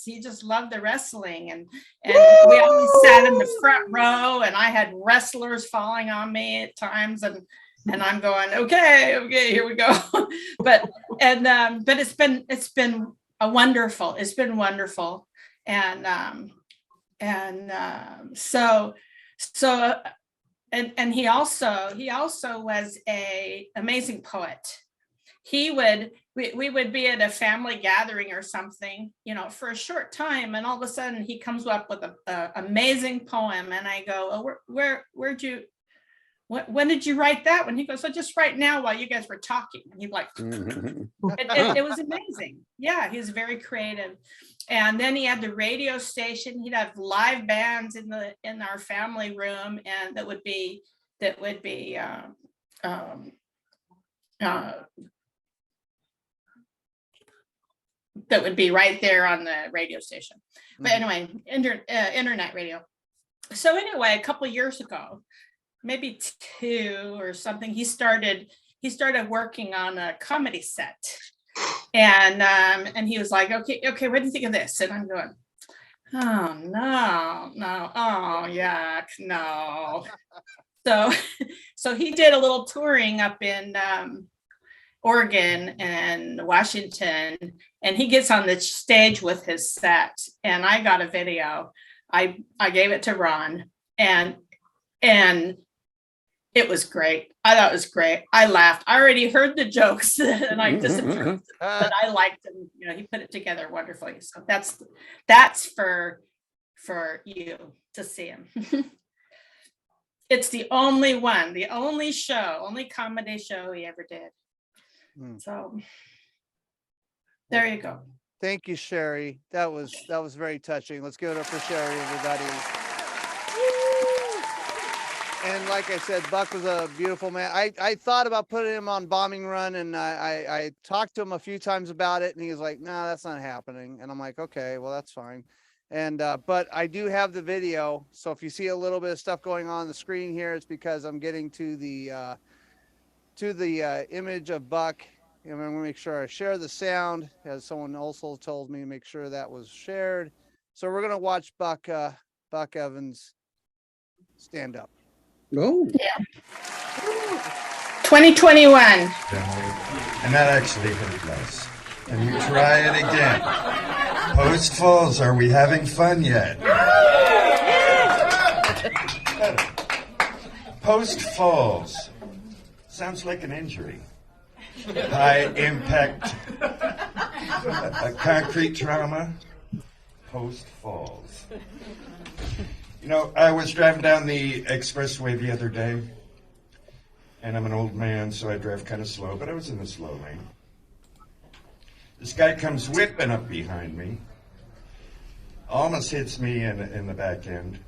He just loved the wrestling, and we always sat in the front row, and I had wrestlers falling on me at times, and I'm going, okay, here we go. but it's been wonderful. It's been wonderful. And he also was a amazing poet. We would be at a family gathering or something, for a short time, and all of a sudden he comes up with a amazing poem, and I go, oh, when did you write that one? He goes, so just right now while you guys were talking. And he'd like, it was amazing. Yeah, he was very creative. And then he had the radio station. He'd have live bands in our family room, and that would be right there on the radio station. But anyway, internet radio. So anyway, a couple of years ago, maybe 2 or something, he started working on a comedy set, and he was like, okay, what do you think of this? And I'm going, oh no, oh yuck, no. So he did a little touring up in Oregon and Washington, and he gets on the stage with his set, and I got a video. I gave it to Ron, and it was great. I thought it was great. I laughed. I already heard the jokes and I disapproved, but I liked him. He put it together wonderfully. So that's for you to see him. It's the only one, the only comedy show he ever did. So there you go. Thank you, Sherry. That was very touching. Let's give it up for Sherry, everybody. And like I said, Buck was a beautiful man. I thought about putting him on Bombing Run, and I talked to him a few times about it, and he was like, no, that's not happening. And I'm like, okay, well, that's fine. And but I do have the video. So if you see a little bit of stuff going on the screen here, it's because I'm getting to the image of Buck. And I'm going to make sure I share the sound, as someone also told me to make sure that was shared. So we're going to watch Buck Evans stand up. Oh, yeah. 2021. And that actually hurt less. Can you try it again? Post falls, are we having fun yet? Post falls. Sounds like an injury. High impact, a concrete trauma. Post falls. I was driving down the expressway the other day, and I'm an old man, so I drive kind of slow, but I was in the slow lane. This guy comes whipping up behind me, almost hits me in the back end,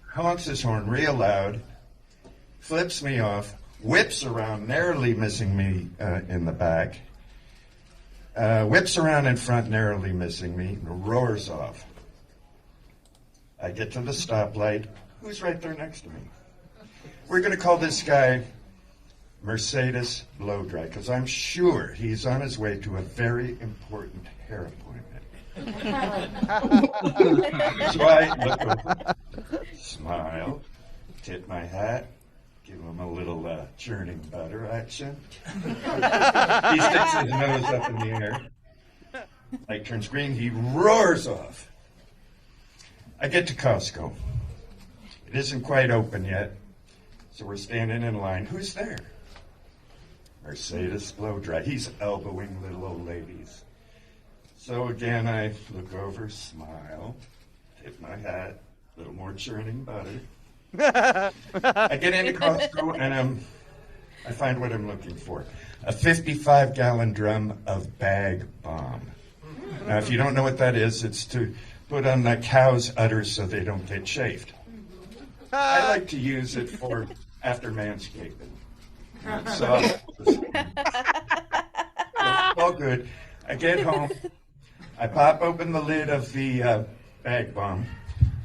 honks his horn real loud, flips me off, whips around, narrowly missing me in the back, whips around in front, narrowly missing me, and roars off. I get to the stoplight. Who's right there next to me? We're going to call this guy Mercedes Blow Dry, because I'm sure he's on his way to a very important hair appointment. So I look over, smile, tip my hat, give him a little churning butter action. He sticks his nose up in the air. Light turns green, he roars off. I get to Costco. It isn't quite open yet, so we're standing in line. Who's there? Mercedes Blow Dry. He's elbowing little old ladies. So again, I look over, smile, tip my hat, a little more churning butter. I get into Costco and I find what I'm looking for. A 55-gallon drum of bag balm. Now, if you don't know what that is, it's to put on the cow's udders so they don't get shaved. I like to use it for after manscaping. So all good. I get home. I pop open the lid of the bag bomb.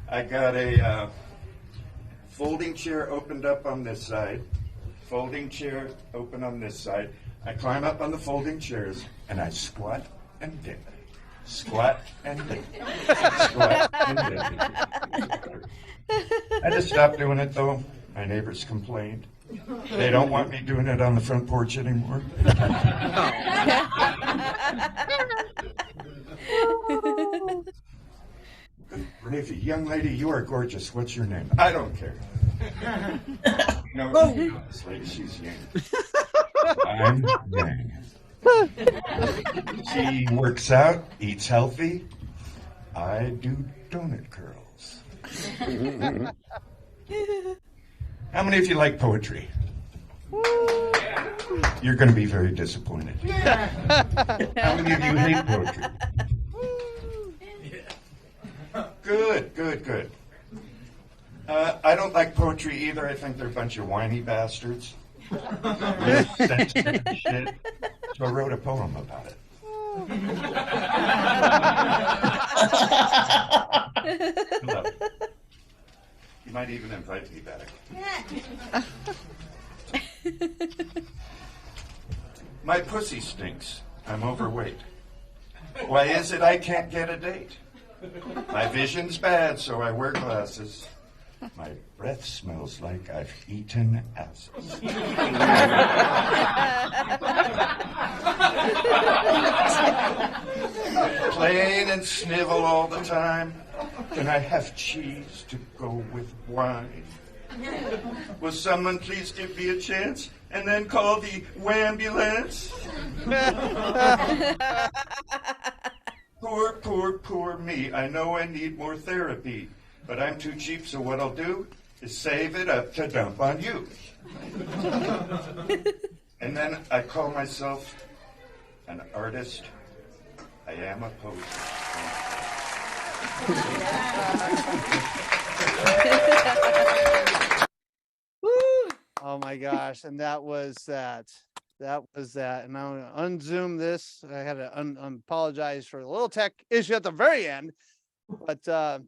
I got a folding chair opened up on this side. Folding chair open on this side. I climb up on the folding chairs and I squat and dip. Squat and dip. Squat and dip. I just stopped doing it though. My neighbors complained. They don't want me doing it on the front porch anymore. Gravy, young lady, you are gorgeous. What's your name? I don't care. No, this lady, she's Yang. I'm Yang. She works out, eats healthy. I do donut curls. How many of you like poetry? You're going to be very disappointed. How many of you hate poetry? Good, good, good. I don't like poetry either. I think they're a bunch of whiny bastards. They're sensitive and shit. So I wrote a poem about it. Good luck. You might even invite me back. My pussy stinks. I'm overweight. Why is it I can't get a date? My vision's bad, so I wear glasses. My breath smells like I've eaten asses. Plain and snivel all the time. Can I have cheese to go with wine? Will someone please give me a chance and then call the wambulance? Poor, poor, poor me. I know I need more therapy, but I'm too cheap, so what I'll do is save it up to dump on you. And then I call myself an artist. I am a poet. Oh my gosh. And that was that. That was that. And I'm going to unzoom this. I had to apologize for a little tech issue at the very end. But that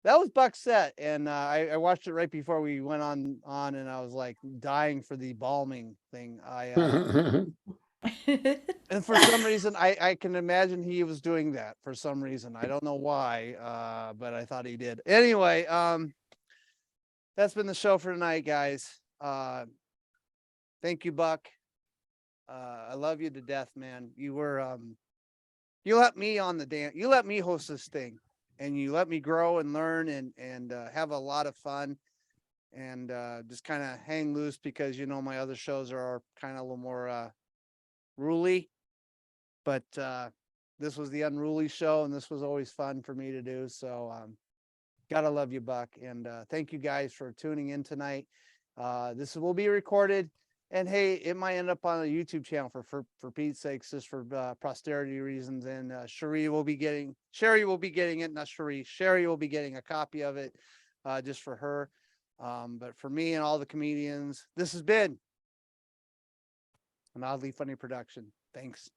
was Buck's set. And I watched it right before we went on and I was like dying for the balming thing. And for some reason, I can imagine he was doing that for some reason. I don't know why, but I thought he did. Anyway, that's been the show for tonight, guys. Thank you, Buck. I love you to death, man. You were, you let me on the dance. You let me host this thing and you let me grow and learn and have a lot of fun and just kind of hang loose because, you know, my other shows are kind of a little more ruly, but this was the unruly show and this was always fun for me to do. So gotta love you, Buck. And thank you guys for tuning in tonight. This will be recorded. And hey, it might end up on a YouTube channel for Pete's sakes, just for posterity reasons. And Sherry will be getting it, not Sherry. Sherry will be getting a copy of it just for her. But for me and all the comedians, this has been an Oddly Funny production. Thanks.